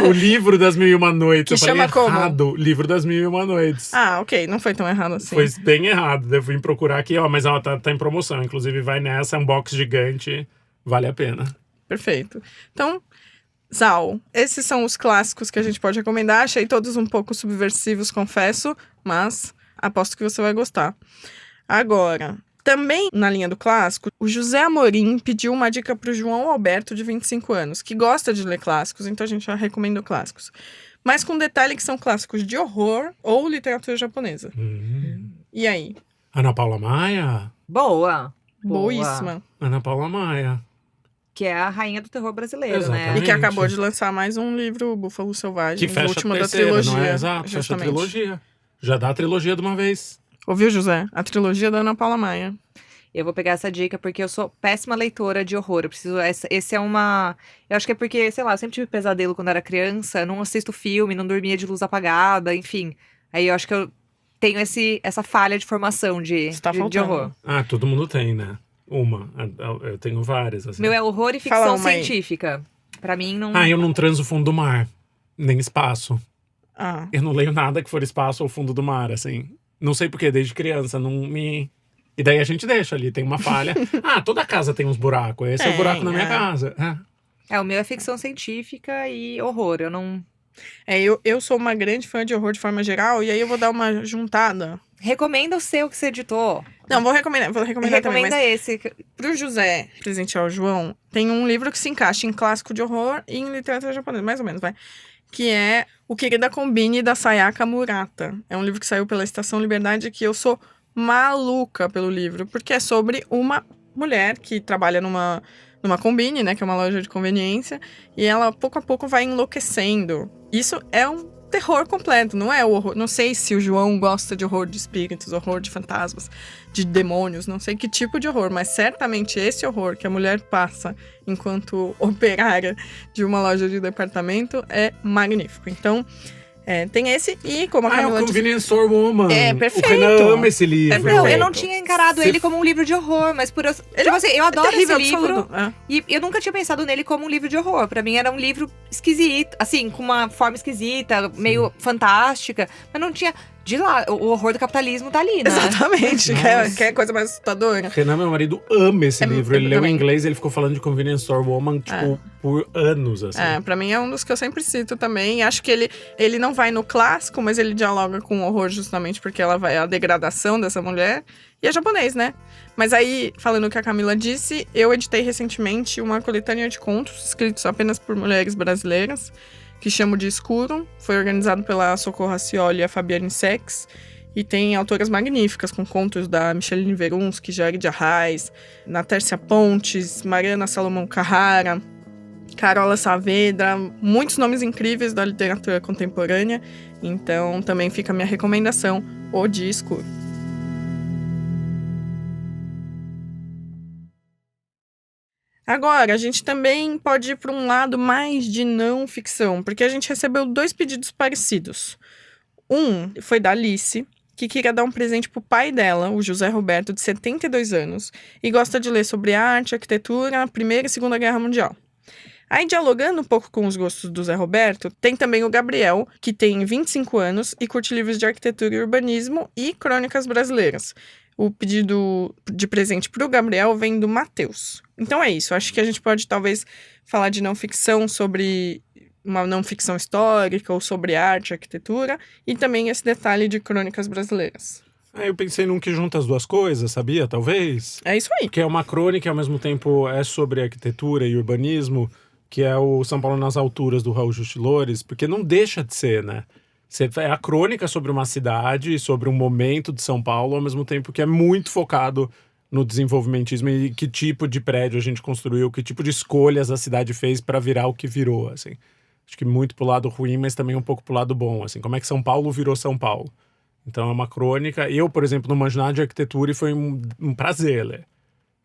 o livro das 1001 Noites. Que chama como? Errado, livro das 1001 Noites. Ah, ok. Não foi tão errado assim. Foi bem errado. Eu vim procurar aqui, mas tá em promoção. Inclusive, vai nessa, é um box gigante. Vale a pena. Perfeito. Então, Zal, esses são os clássicos que a gente pode recomendar. Achei todos um pouco subversivos, confesso, mas aposto que você vai gostar. Agora, também na linha do clássico, o José Amorim pediu uma dica para o João Alberto, de 25 anos, que gosta de ler clássicos, então a gente já recomendou clássicos. Mas com detalhe que são clássicos de horror ou literatura japonesa. E aí? Ana Paula Maia? Boa. Boíssima. Ana Paula Maia. Que é a rainha do terror brasileiro, Exatamente. né? E que acabou de lançar mais um livro, Búfalo Selvagem, Que fecha o último a terceira, da trilogia. não é? Exato, fecha a trilogia. Já dá a trilogia de uma vez. Ouviu, José? A trilogia da Ana Paula Maia. Eu vou pegar essa dica porque eu sou péssima leitora de horror. Eu preciso. Esse é uma. Eu acho que é porque, sei lá, eu sempre tive pesadelo quando era criança, não assisto filme, não dormia de luz apagada, enfim. Aí eu acho que eu tenho essa falha de formação de horror. Ah, todo mundo tem, né? Eu tenho várias. Assim. Meu é horror e ficção científica. Pra mim, não. Eu não transo fundo do mar, nem espaço. Ah. Eu não leio nada que for espaço ou fundo do mar, assim. Não sei porquê, desde criança, não me... E daí a gente deixa ali, tem uma falha. Toda casa tem uns buracos, esse é o buraco na minha casa. O meu é ficção científica e horror, eu não... Eu sou uma grande fã de horror de forma geral, e aí eu vou dar uma juntada. Recomenda o seu que você editou. Não, vou recomendar também. Mas esse. Pro José presentear o João, tem um livro que se encaixa em clássico de horror e em literatura japonesa, mais ou menos, vai. Que é O Querida Combine, da Sayaka Murata. É um livro que saiu pela Estação Liberdade, que eu sou maluca pelo livro, porque é sobre uma mulher que trabalha numa Combine, né, que é uma loja de conveniência, e ela, pouco a pouco, vai enlouquecendo. Isso é um terror completo, não é o horror. Não sei se o João gosta de horror de espíritos, horror de fantasmas, de demônios, não sei que tipo de horror, mas certamente esse horror que a mulher passa enquanto operária de uma loja de departamento é magnífico. Então, Tem esse e, como a É o Camila disse... Convenience Store Woman. É, perfeito. O Renan ama esse livro. perfeito. Não, eu não tinha encarado ele como um livro de horror, mas por eu... Tipo assim, eu adoro esse terrível, livro. absoluto. E eu nunca tinha pensado nele como um livro de horror. Pra mim era um livro esquisito, assim, com uma forma esquisita, meio fantástica. Mas não tinha... De lá, o horror do capitalismo tá ali, né? Exatamente. Quer coisa mais assustadora? Renan, meu marido, ama esse livro. Ele leu em também. inglês e ele ficou falando de Convenience Store Woman, tipo, por anos, assim. Pra mim é um dos que eu sempre cito também. Acho que ele não vai no clássico, mas ele dialoga com o horror justamente porque ela vai a degradação dessa mulher. E é japonês, né? Mas aí, falando o que a Camila disse, eu editei recentemente uma coletânea de contos escritos apenas por mulheres brasileiras, que chamo de Escuro. Foi organizado pela Socorro Racioli e a Fabiane Sex. E tem autoras magníficas, com contos da Micheline Verunsky, Jair de Arraes, Natércia Pontes, Mariana Salomão Carrara, Carola Saavedra, muitos nomes incríveis da literatura contemporânea. Então, também fica a minha recomendação, O Dia Escuro. Agora, a gente também pode ir para um lado mais de não ficção, porque a gente recebeu 2 pedidos parecidos. Um foi da Alice, que queria dar um presente pro pai dela, o José Roberto, de 72 anos, e gosta de ler sobre arte, arquitetura, Primeira e Segunda Guerra Mundial. Aí, dialogando um pouco com os gostos do Zé Roberto, tem também o Gabriel, que tem 25 anos e curte livros de arquitetura e urbanismo e crônicas brasileiras. O pedido de presente para o Gabriel vem do Matheus. Então é isso, acho que a gente pode talvez falar de não ficção sobre uma não ficção histórica ou sobre arte, arquitetura, e também esse detalhe de crônicas brasileiras. Eu pensei num que junta as duas coisas, sabia? Talvez. É isso aí. Que é uma crônica e ao mesmo tempo é sobre arquitetura e urbanismo, que é o São Paulo nas Alturas, do Raul Justilores, porque não deixa de ser, né? É a crônica sobre uma cidade, sobre um momento de São Paulo, ao mesmo tempo que é muito focado no desenvolvimentismo e que tipo de prédio a gente construiu, que tipo de escolhas a cidade fez para virar o que virou, assim. Acho que muito pro lado ruim, mas também um pouco pro lado bom, assim. Como é que São Paulo virou São Paulo. Então é uma crônica. Eu, por exemplo, não manjo nada de arquitetura e foi um prazer ler.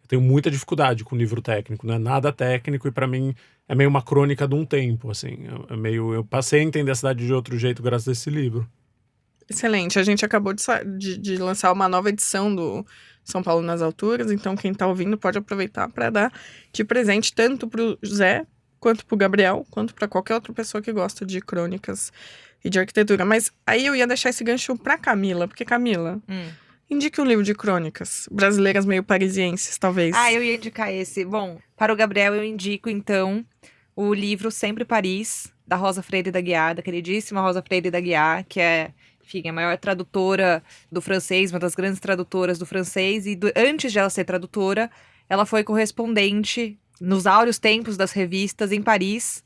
Eu tenho muita dificuldade com livro técnico, não é nada técnico e para mim é meio uma crônica de um tempo, assim. Eu passei a entender a cidade de outro jeito graças a esse livro. Excelente. A gente acabou de lançar uma nova edição do São Paulo nas Alturas, então quem tá ouvindo pode aproveitar para dar de presente tanto pro Zé, quanto pro Gabriel, quanto para qualquer outra pessoa que gosta de crônicas e de arquitetura. Mas aí eu ia deixar esse gancho pra Camila, porque Camila... Indique um livro de crônicas brasileiras meio parisienses, talvez. Eu ia indicar esse. Bom, para o Gabriel eu indico, então, o livro Sempre Paris, da Rosa Freire da Guiar, da queridíssima Rosa Freire da Guiar, que é, enfim, a maior tradutora do francês, uma das grandes tradutoras do francês. E antes de ela ser tradutora, ela foi correspondente nos áureos tempos das revistas em Paris.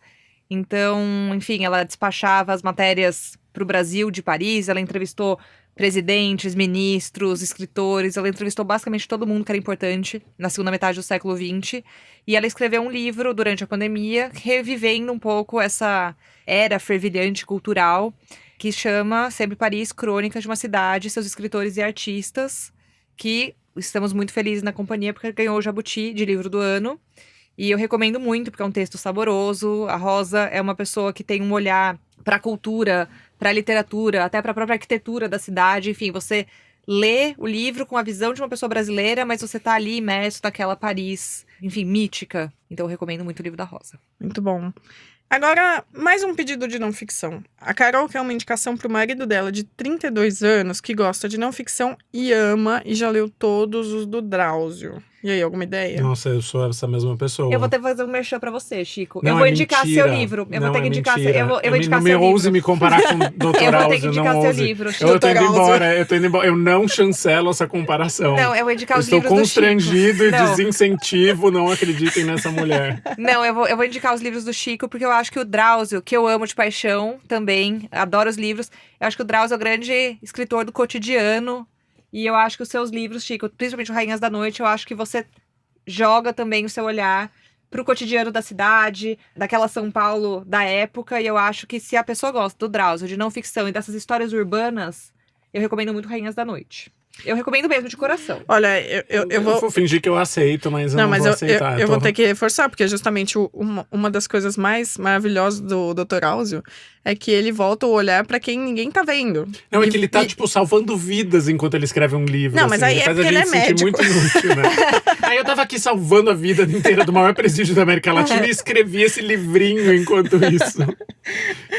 Então, enfim, ela despachava as matérias para o Brasil de Paris, ela entrevistou presidentes, ministros, escritores, ela entrevistou basicamente todo mundo que era importante na segunda metade do século XX, e ela escreveu um livro durante a pandemia, revivendo um pouco essa era fervilhante cultural, que chama Sempre Paris, Crônicas de uma Cidade, seus escritores e artistas, que estamos muito felizes na companhia, porque ganhou o Jabuti de livro do ano, e eu recomendo muito, porque é um texto saboroso. A Rosa é uma pessoa que tem um olhar para a cultura, para a literatura, até para a própria arquitetura da cidade. Enfim, você lê o livro com a visão de uma pessoa brasileira, mas você tá ali imerso naquela Paris, enfim, mítica. Então eu recomendo muito o livro da Rosa. Muito bom. Agora, mais um pedido de não ficção. A Carol quer uma indicação pro marido dela de 32 anos, que gosta de não ficção e ama e já leu todos os do Drauzio. E aí, alguma ideia? Nossa, eu sou essa mesma pessoa. Eu vou ter que fazer um merchan pra você, Chico. Não, eu vou é indicar mentira. seu livro. Eu Não, vou ter que é indicar mentira. eu vou indicar Não seu me ouse livro. me comparar com o Dr. Eu vou ter que Drauzio, indicar não seu ouse. livro. Eu tô indo embora, eu não chancelo essa comparação. Não, eu vou indicar Eu os estou livros do Chico. constrangido e Não. desincentivo, não acreditem nessa mulher. Não, eu vou indicar os livros do Chico, porque eu acho que o Drauzio, que eu amo de paixão também, adoro os livros, eu acho que o Drauzio é o grande escritor do cotidiano, e eu acho que os seus livros, Chico, principalmente o Rainhas da Noite, eu acho que você joga também o seu olhar pro cotidiano da cidade, daquela São Paulo da época, e eu acho que se a pessoa gosta do Drauzio, de não ficção e dessas histórias urbanas, eu recomendo muito Rainhas da Noite. Eu recomendo mesmo, de coração. Olha, eu vou... vou fingir que eu aceito, mas eu não mas vou aceitar. eu vou ter que reforçar, porque justamente uma das coisas mais maravilhosas do Dr. Áuzio é que ele volta o olhar pra quem ninguém tá vendo. Não, é que ele tá, tipo, salvando vidas enquanto ele escreve um livro. Não, mas aí ele é faz porque a gente ele é se sentir médico. muito inútil, né? Aí eu tava aqui salvando a vida inteira do maior prestígio da América Latina e escrevi esse livrinho enquanto isso.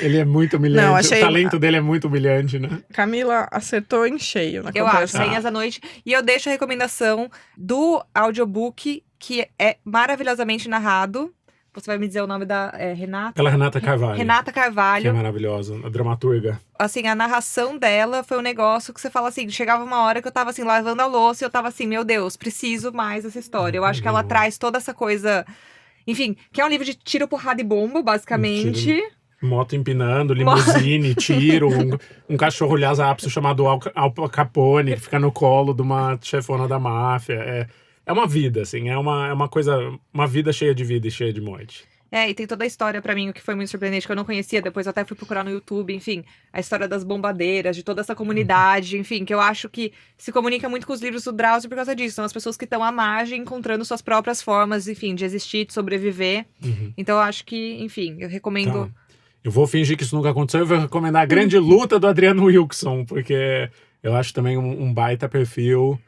Ele é muito humilhante. Não, achei- O talento dele é muito humilhante, né? Camila acertou em cheio na Eu acho, comparação. Senhas à Noite. E eu deixo a recomendação do audiobook, que é maravilhosamente narrado. Você vai me dizer o nome da Renata? Pela Renata Carvalho. Renata Que é Carvalho. maravilhosa, a dramaturga. Assim, a narração dela foi um negócio que você fala assim, chegava uma hora que eu tava assim, lavando a louça e eu tava assim, meu Deus, preciso mais dessa história. Eu acho que ela traz toda essa coisa, enfim, que é um livro de tiro, porrada e bomba, basicamente. Moto empinando, limusine, tiro, um cachorro Lhasa Apso chamado Al Capone, que fica no colo de uma chefona da máfia. É uma vida, assim, é uma coisa, uma vida cheia de vida e cheia de morte. E tem toda a história pra mim, o que foi muito surpreendente, que eu não conhecia, depois eu até fui procurar no YouTube, enfim, a história das bombadeiras, de toda essa comunidade, enfim, que eu acho que se comunica muito com os livros do Drauzio por causa disso, são as pessoas que estão à margem, encontrando suas próprias formas, enfim, de existir, de sobreviver. Então eu acho que, enfim, eu recomendo... Tá. Eu vou fingir que isso nunca aconteceu e vou recomendar a Grande Luta do Adriano Wilson, porque eu acho também um baita perfil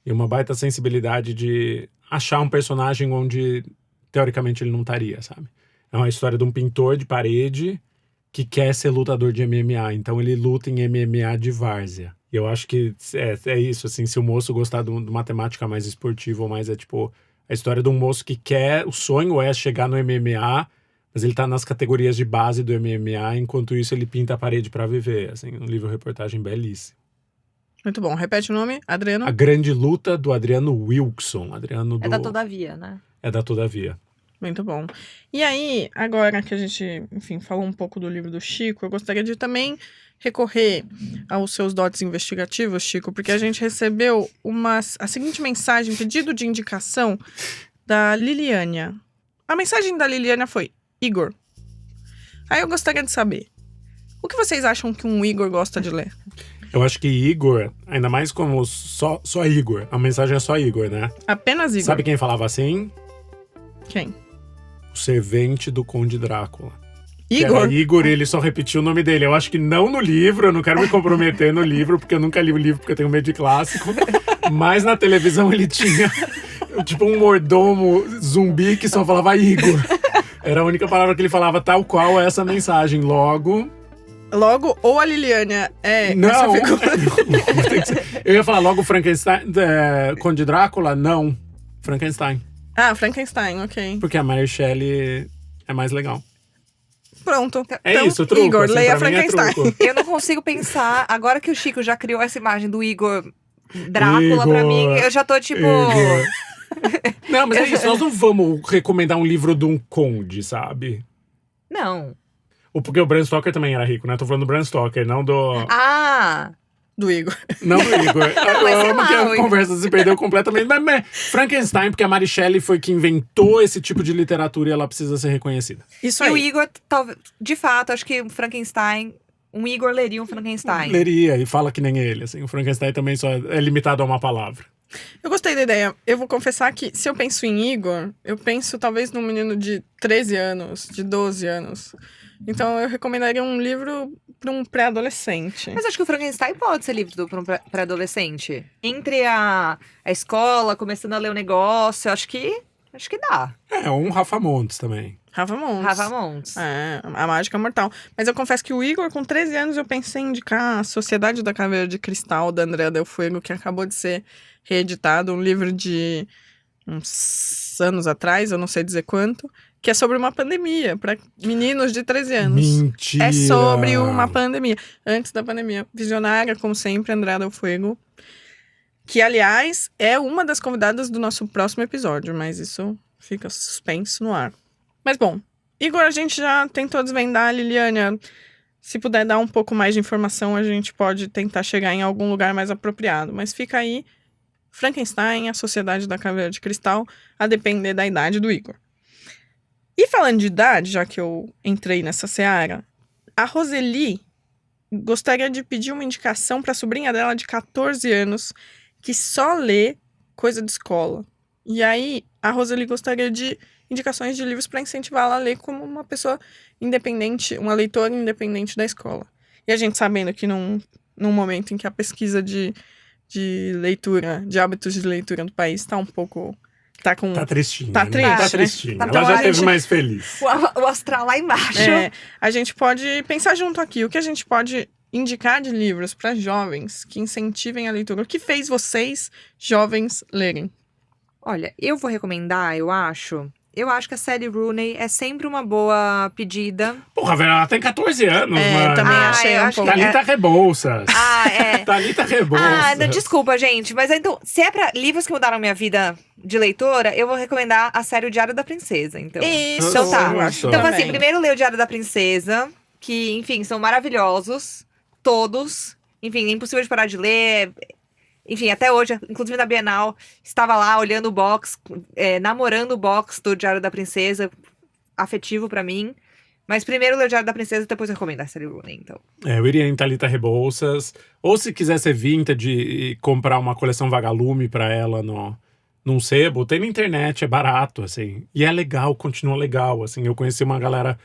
e uma baita sensibilidade de achar um personagem onde, teoricamente, ele não estaria, sabe? É uma história de um pintor de parede que quer ser lutador de MMA, então ele luta em MMA de várzea. E eu acho que é isso, assim, se o moço gostar de uma temática mais esportiva ou mais, tipo, a história de um moço que quer, o sonho é chegar no MMA, mas ele tá nas categorias de base do MMA, enquanto isso ele pinta a parede pra viver, assim, um livro-reportagem belíssimo. Muito bom. Repete o nome, Adriano. A Grande Luta do Adriano Wilson. Adriano É da Todavia, né? É da Todavia. Muito bom. E aí, agora que a gente, enfim, falou um pouco do livro do Chico, eu gostaria de também recorrer aos seus dotes investigativos, Chico, porque a gente recebeu a seguinte mensagem, pedido de indicação da Liliânia. A mensagem da Liliânia foi: Igor. Aí eu gostaria de saber, o que vocês acham que um Igor gosta de ler? Eu acho que Igor, ainda mais como só Igor, a mensagem é só Igor, né? Apenas Igor. Sabe quem falava assim? Quem? O servente do Conde Drácula. Que Igor. era Igor, e ele só repetiu o nome dele. Eu acho que não no livro, eu não quero me comprometer no livro, porque eu nunca li o livro, porque eu tenho medo de clássico. Mas na televisão ele tinha, tipo, um mordomo zumbi que só falava Igor. Era a única palavra que ele falava, tal qual essa mensagem. Logo, ou a Liliânia é não. essa figura. Eu ia falar logo Frankenstein, Conde Drácula, não. Frankenstein. Ah, Frankenstein, ok. Porque a Mary Shelley é mais legal. Pronto. É então, isso, truco. Igor, assim, leia pra mim é Frankenstein. truco. Eu não consigo pensar, agora que o Chico já criou essa imagem do Igor Drácula Igor. pra mim, eu já tô tipo... Igor. Não, mas é isso, nós não vamos recomendar um livro de um conde, sabe? Não. Porque o Bram Stoker também era rico, né? Tô falando do Bram Stoker, não do... Ah! Do Igor. Não do Igor. Não, mas Eu sei amo lá, que a o- conversa se perdeu completamente. Mas Frankenstein, porque a Mary Shelley foi que inventou esse tipo de literatura e ela precisa ser reconhecida. Isso E o aí. Igor, talvez, de fato, acho que o Frankenstein... Um Igor leria um Frankenstein. Leria e fala que nem ele, assim. O Frankenstein também só é limitado a uma palavra. Eu gostei da ideia. Eu vou confessar que, se eu penso em Igor, eu penso talvez num menino de 13 anos, de 12 anos. Então eu recomendaria um livro para um pré-adolescente. Mas acho que o Frankenstein pode ser livro para um pré-adolescente. Entre a escola, começando a ler o negócio, acho que dá. Um Rafa Montes também. Rafa Montes. Rafa Montes. É, a mágica mortal. Mas eu confesso que o Igor, com 13 anos, eu pensei em indicar a Sociedade da Caveira de Cristal, da Andrea Del Fuego, que acabou de ser reeditado, um livro de uns anos atrás, eu não sei dizer quanto, que é sobre uma pandemia, para meninos de 13 anos. Mentira! É sobre uma pandemia. Antes da pandemia. Visionária, como sempre, Andrea Del Fuego. Que, aliás, é uma das convidadas do nosso próximo episódio, mas isso fica suspenso no ar. Mas, bom, Igor, a gente já tentou desvendar, Liliânia. Se puder dar um pouco mais de informação, a gente pode tentar chegar em algum lugar mais apropriado. Mas fica aí, Frankenstein, a Sociedade da Caveira de Cristal, a depender da idade do Igor. E falando de idade, já que eu entrei nessa seara, a Roseli gostaria de pedir uma indicação para a sobrinha dela de 14 anos, que só lê coisa de escola. E aí, a Roseli gostaria de indicações de livros para incentivá-la a ler como uma pessoa independente, uma leitora independente da escola. E a gente sabendo que num momento em que a pesquisa de leitura, de hábitos de leitura do país está um pouco... Tá tristinha. Tá né? triste, Tá né? tristinha. Tá Ela já triste. esteve mais feliz. O astral lá embaixo. A gente pode pensar junto aqui. O que a gente pode indicar de livros para jovens que incentivem a leitura? O que fez vocês, jovens, lerem? Olha, eu vou recomendar, eu acho que a Sally Rooney é sempre uma boa pedida. Porra, velho, ela tem 14 anos, mano. Também Ah, achei eu um acho pouco... que Thalita Rebouças. É. Thalita Rebouças. Não, desculpa, gente. Mas então, se é pra livros que mudaram minha vida de leitora, eu vou recomendar a série O Diário da Princesa. Então, Isso, então tá. eu acho Então, também. assim, primeiro lê O Diário da Princesa, que, enfim, são maravilhosos. Todos. Enfim, é impossível de parar de ler. Enfim, até hoje, inclusive na Bienal, estava lá olhando o box, namorando o box do Diário da Princesa, afetivo pra mim. Mas primeiro ler o Diário da Princesa, depois eu recomendo a Sally Rooney, então. Eu iria em Thalita Rebouças. Ou se quiser ser vintage e comprar uma coleção Vagalume pra ela num sebo, tem na internet, é barato, assim. E é legal, continua legal, assim. Eu conheci uma galera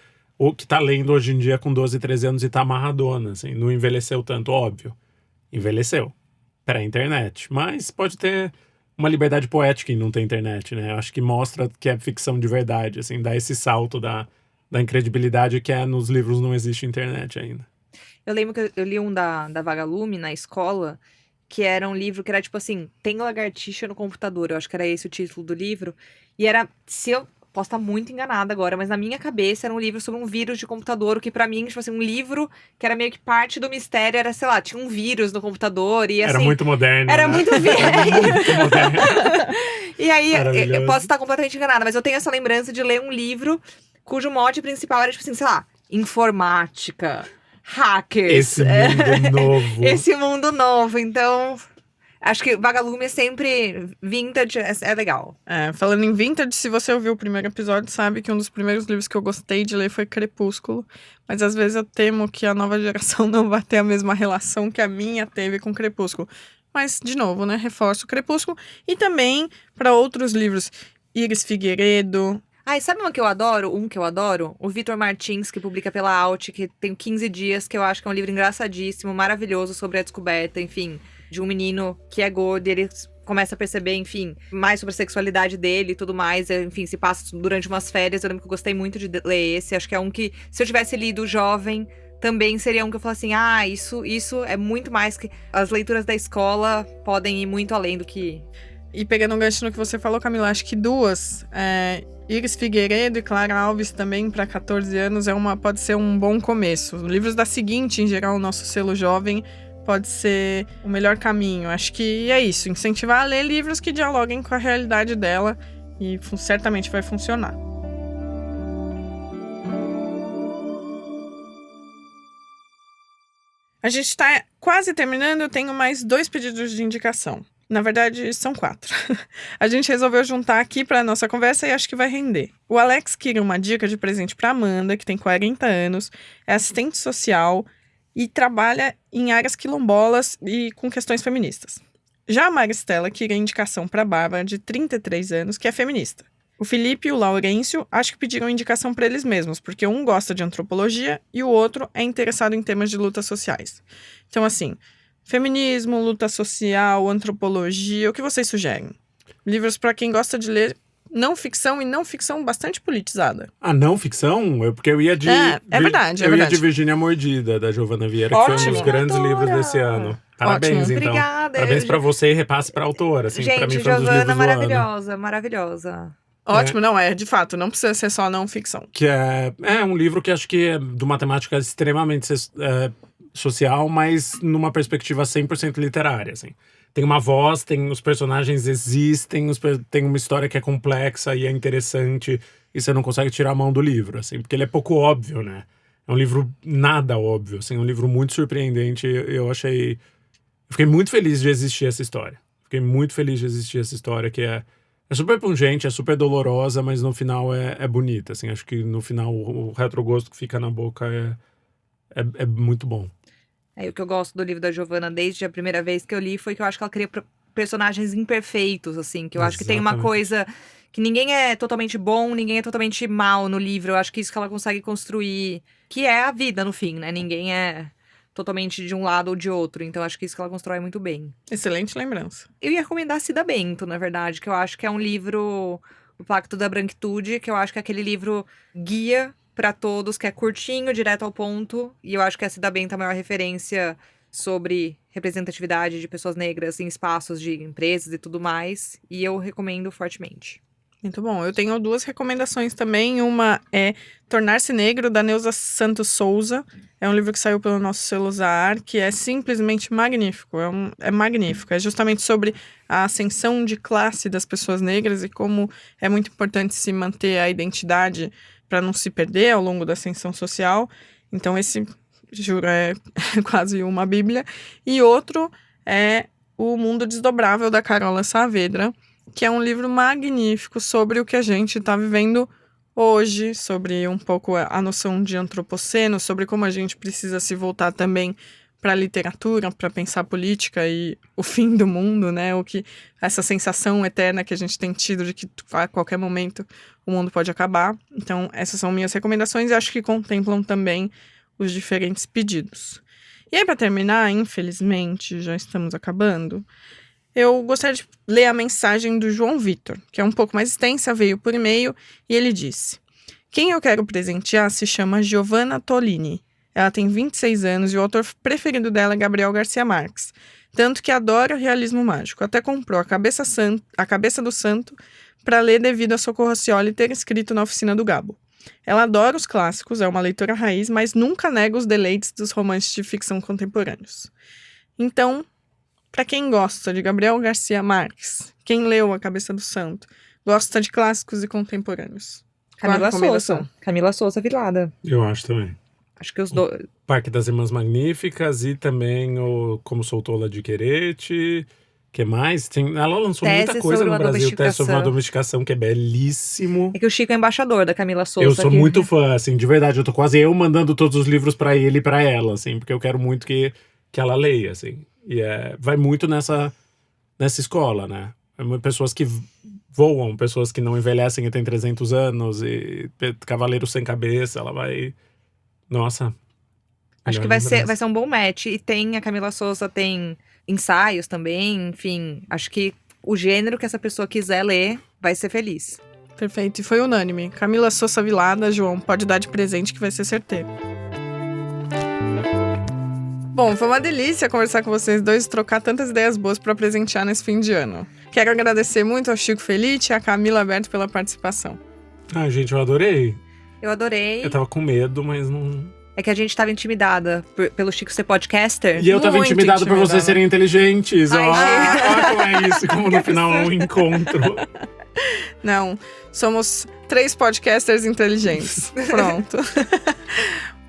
que tá lendo hoje em dia com 12, 13 anos e tá amarradona, assim. Não envelheceu tanto, óbvio. Envelheceu. Pré-internet. Mas pode ter uma liberdade poética em não ter internet, né? Eu acho que mostra que é ficção de verdade, assim. Dá esse salto da incredibilidade que nos livros não existe internet ainda. Eu lembro que eu li um da Vagalume na escola, que era um livro que era tipo assim, tem lagartixa no computador, eu acho que era esse o título do livro, e era, posso estar muito enganada agora, mas na minha cabeça era um livro sobre um vírus de computador, o que pra mim, tipo assim, um livro que era meio que parte do mistério, era, sei lá, tinha um vírus no computador, e assim... Era muito moderno, Era né? muito Era muito moderno. E aí, eu Maravilhoso. posso estar completamente enganada, mas eu tenho essa lembrança de ler um livro cujo mote principal era, tipo assim, sei lá, informática, hackers. Esse mundo novo. Esse mundo novo. Então, acho que Vagalume é sempre vintage, é legal. Falando em vintage, se você ouviu o primeiro episódio, sabe que um dos primeiros livros que eu gostei de ler foi Crepúsculo. Mas às vezes eu temo que a nova geração não vai ter a mesma relação que a minha teve com Crepúsculo. Mas, de novo, né, reforço o Crepúsculo. E também para outros livros, Iris Figueiredo... E sabe um que eu adoro? O Vitor Martins, que publica pela Alt, que tem 15 dias, que eu acho que é um livro engraçadíssimo, maravilhoso, sobre a descoberta, enfim, de um menino que é gordo e ele começa a perceber, enfim, mais sobre a sexualidade dele e tudo mais. Enfim, se passa durante umas férias. Eu lembro que eu gostei muito de ler esse. Acho que é um que, se eu tivesse lido jovem, também seria um que eu falo assim, isso é muito mais que... As leituras da escola podem ir muito além do que... E pegando um gancho no que você falou, Camila, acho que duas... Iris Figueiredo e Clara Alves também, para 14 anos, pode ser um bom começo. Livros da Seguinte, em geral, o nosso selo jovem, pode ser o melhor caminho. Acho que é isso, incentivar a ler livros que dialoguem com a realidade dela e certamente vai funcionar. A gente está quase terminando, eu tenho mais 2 pedidos de indicação. Na verdade, são 4. A gente resolveu juntar aqui para nossa conversa e acho que vai render. O Alex queria uma dica de presente para Amanda, que tem 40 anos, é assistente social e trabalha em áreas quilombolas e com questões feministas. Já a Maristela queria indicação para Bárbara, de 33 anos, que é feminista. O Felipe e o Laurêncio acho que pediram indicação para eles mesmos, porque um gosta de antropologia e o outro é interessado em temas de lutas sociais. Então, assim... Feminismo, luta social, antropologia, o que vocês sugerem? Livros para quem gosta de ler não ficção e não ficção bastante politizada. Não ficção? Porque eu ia de... É verdade, eu verdade. ia de Virgínia Mordida, da Giovanna Vieira, que foi um dos Ótimo. grandes Adora. livros desse ano. Parabéns, Ótimo. então. Obrigada. Parabéns pra você e repasse pra autora. Assim, pra mim Gente, foi um dos livros Giovanna, do ano. maravilhosa, maravilhosa. Ótimo, não de fato, não precisa ser só não ficção. Que é um livro que acho que é de uma temática extremamente social, mas numa perspectiva 100% literária, assim. Tem uma voz, os personagens existem, tem uma história que é complexa e é interessante, e você não consegue tirar a mão do livro, assim, porque ele é pouco óbvio, né? É um livro nada óbvio, assim, um livro muito surpreendente. Eu fiquei muito feliz de existir essa história. Fiquei muito feliz de existir essa história, que é super pungente, é super dolorosa, mas no final é bonita, assim. Acho que no final o retrogosto que fica na boca é muito bom. O que eu gosto do livro da Giovanna desde a primeira vez que eu li foi que eu acho que ela queria personagens imperfeitos, assim. Que eu acho que tem uma Exatamente. coisa... Que ninguém é totalmente bom, ninguém é totalmente mal no livro. Eu acho que isso que ela consegue construir... Que é a vida, no fim, né? Ninguém é totalmente de um lado ou de outro. Então, acho que isso que ela constrói muito bem. Excelente lembrança. Eu ia recomendar Cida Bento, na verdade. Que eu acho que é um livro... O Pacto da Branquitude. Que eu acho que é aquele livro guia pra todos. Que é curtinho, direto ao ponto. E eu acho que a Cida Bento é a maior referência sobre representatividade de pessoas negras em espaços de empresas e tudo mais. E eu recomendo fortemente. Muito bom. Eu tenho 2 recomendações também. Uma é Tornar-se Negro, da Neuza Santos Souza. É um livro que saiu pelo nosso selo Zahar, que é simplesmente magnífico. É magnífico. É justamente sobre a ascensão de classe das pessoas negras e como é muito importante se manter a identidade para não se perder ao longo da ascensão social. Então, esse, juro, é quase uma bíblia. E outro é O Mundo Desdobrável, da Carola Saavedra, que é um livro magnífico sobre o que a gente está vivendo hoje, sobre um pouco a noção de antropoceno, sobre como a gente precisa se voltar também para a literatura, para pensar política e o fim do mundo, né? O que essa sensação eterna que a gente tem tido de que a qualquer momento o mundo pode acabar. Então, essas são minhas recomendações e acho que contemplam também os diferentes pedidos. E aí, para terminar, infelizmente, já estamos acabando, eu gostaria de ler a mensagem do João Vitor, que é um pouco mais extensa, veio por e-mail, e ele disse: quem eu quero presentear se chama Giovanna Tolini. Ela tem 26 anos e o autor preferido dela é Gabriel Garcia Marques, tanto que adora o realismo mágico. Até comprou a Cabeça do Santo para ler devido a Socorro Cioli ter escrito na oficina do Gabo. Ela adora os clássicos, é uma leitora raiz, mas nunca nega os deleites dos romances de ficção contemporâneos. Então, para quem gosta de Gabriel Garcia Marques, quem leu A Cabeça do Santo, gosta de clássicos e contemporâneos. Qual a Camila recomendação? Souza. Camila Souza Vilada. Eu acho também. Acho que os dois... Parque das Irmãs Magníficas e também o Como Soltou-la de Querete. Que mais? Ela lançou Tese muita coisa sobre no uma Brasil. Tese sobre uma domesticação. domesticação, que é belíssimo. É que o Chico é embaixador da Camila Souza. Eu sou aqui. muito fã, assim, de verdade. Eu tô quase mandando todos os livros pra ele e pra ela, assim, porque eu quero muito que ela leia, assim. E vai muito nessa escola, né? Pessoas que voam, pessoas que não envelhecem e têm 300 anos, e Cavaleiro Sem Cabeça, ela vai... Nossa. Acho que melhor vai lembrança. ser um bom match. E a Camila Souza tem ensaios também, enfim. Acho que o gênero que essa pessoa quiser ler vai ser feliz. Perfeito, e foi unânime. Camila Souza Vilada, João, pode dar de presente que vai ser certeiro. Bom, foi uma delícia conversar com vocês dois e trocar tantas ideias boas para presentear nesse fim de ano. Quero agradecer muito ao Chico Felice e à Camila Alberto pela participação. Ah, gente, eu adorei. Eu adorei. Eu tava com medo, mas não... É que a gente tava intimidada pelo Chico ser podcaster. E eu tava Muito intimidado por vocês intimidada. serem inteligentes. Ai, Ó, como é isso, como no final é um encontro. Não, somos 3 podcasters inteligentes. Pronto.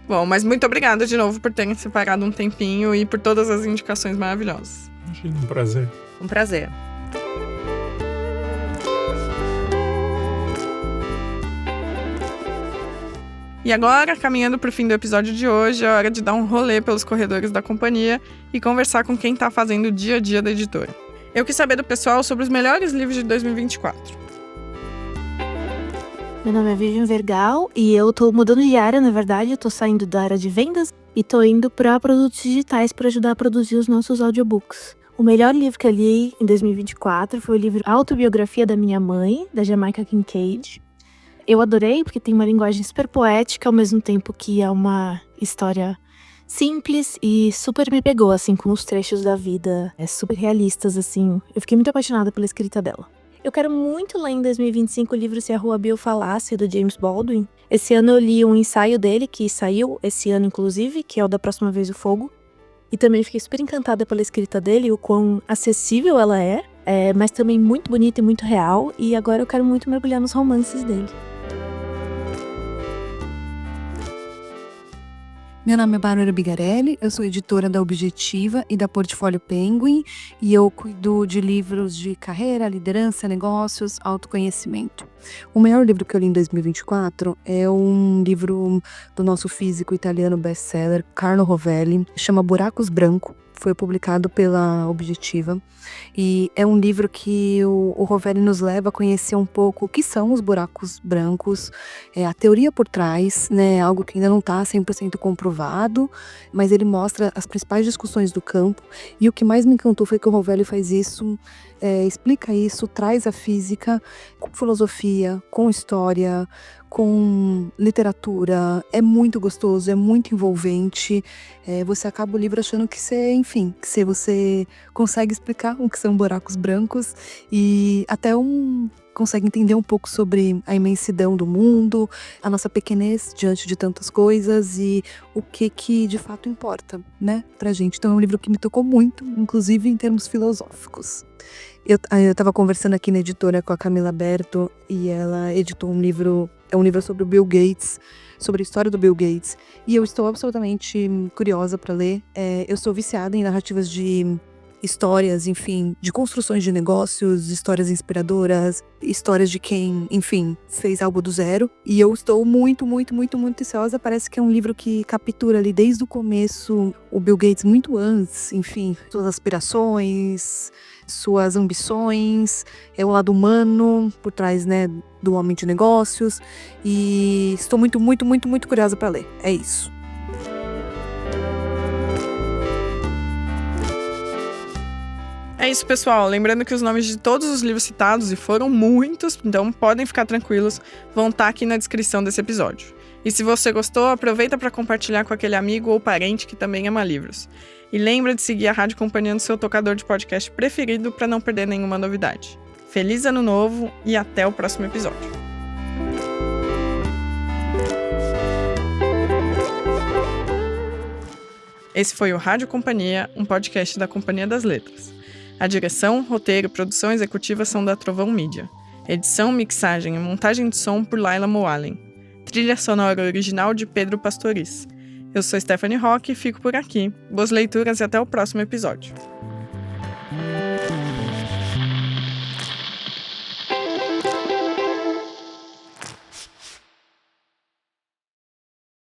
Bom, mas muito obrigada de novo por terem separado um tempinho e por todas as indicações maravilhosas. Imagina, um prazer. Um prazer. E agora, caminhando para o fim do episódio de hoje, é hora de dar um rolê pelos corredores da companhia e conversar com quem está fazendo o dia a dia da editora. Eu quis saber do pessoal sobre os melhores livros de 2024. Meu nome é Vivian Vergal e eu tô mudando de área, na verdade. Eu tô saindo da área de vendas e tô indo para produtos digitais para ajudar a produzir os nossos audiobooks. O melhor livro que eu li em 2024 foi o livro Autobiografia da Minha Mãe, da Jamaica Kincaid. Eu adorei porque tem uma linguagem super poética, ao mesmo tempo que é uma história simples e super me pegou, assim, com os trechos da vida super realistas, assim. Eu fiquei muito apaixonada pela escrita dela. Eu quero muito ler em 2025 o livro Se a Rua Bill Falasse, do James Baldwin. Esse ano eu li um ensaio dele, que saiu esse ano, inclusive, que é o da Próxima Vez o Fogo. E também fiquei super encantada pela escrita dele, o quão acessível ela é, mas também muito bonita e muito real. E agora eu quero muito mergulhar nos romances dele. Meu nome é Bárbara Bigarelli, eu sou editora da Objetiva e da Portfólio Penguin e eu cuido de livros de carreira, liderança, negócios, autoconhecimento. O melhor livro que eu li em 2024 é um livro do nosso físico italiano best-seller, Carlo Rovelli, chama Buracos Branco. foi publicado pela Objetiva. E é um livro que o Rovelli nos leva a conhecer um pouco o que são os buracos brancos, a teoria por trás, né, algo que ainda não está 100% comprovado, mas ele mostra as principais discussões do campo. E o que mais me encantou foi que o Rovelli faz isso, explica isso, traz a física com filosofia, com história, com literatura. É muito gostoso, é muito envolvente. Você acaba o livro achando que você consegue explicar o que são buracos brancos e até consegue entender um pouco sobre a imensidão do mundo, a nossa pequenez diante de tantas coisas e o que de fato importa, né, pra gente. Então é um livro que me tocou muito, inclusive em termos filosóficos. Eu estava conversando aqui na editora com a Camila Berto e ela editou um livro sobre o Bill Gates, sobre a história do Bill Gates. E eu estou absolutamente curiosa para ler. Eu sou viciada em narrativas de histórias, enfim, de construções de negócios, histórias inspiradoras, histórias de quem, enfim, fez algo do zero. E eu estou muito, muito, muito, muito ansiosa. Parece que é um livro que captura ali desde o começo o Bill Gates muito antes, enfim, suas aspirações, suas ambições, o lado humano por trás, né, do homem de negócios. E estou muito, muito, muito, muito curiosa para ler. É isso. É isso, pessoal. Lembrando que os nomes de todos os livros citados, e foram muitos, então podem ficar tranquilos, vão estar aqui na descrição desse episódio. E se você gostou, aproveita para compartilhar com aquele amigo ou parente que também ama livros. E lembra de seguir a Rádio Companhia no seu tocador de podcast preferido para não perder nenhuma novidade. Feliz Ano Novo e até o próximo episódio. Esse foi o Rádio Companhia, um podcast da Companhia das Letras. A direção, roteiro e produção executiva são da Trovão Mídia. Edição, mixagem e montagem de som por Laila Moalen. Trilha sonora original de Pedro Pastoriz. Eu sou Stephanie Roque e fico por aqui. Boas leituras e até o próximo episódio.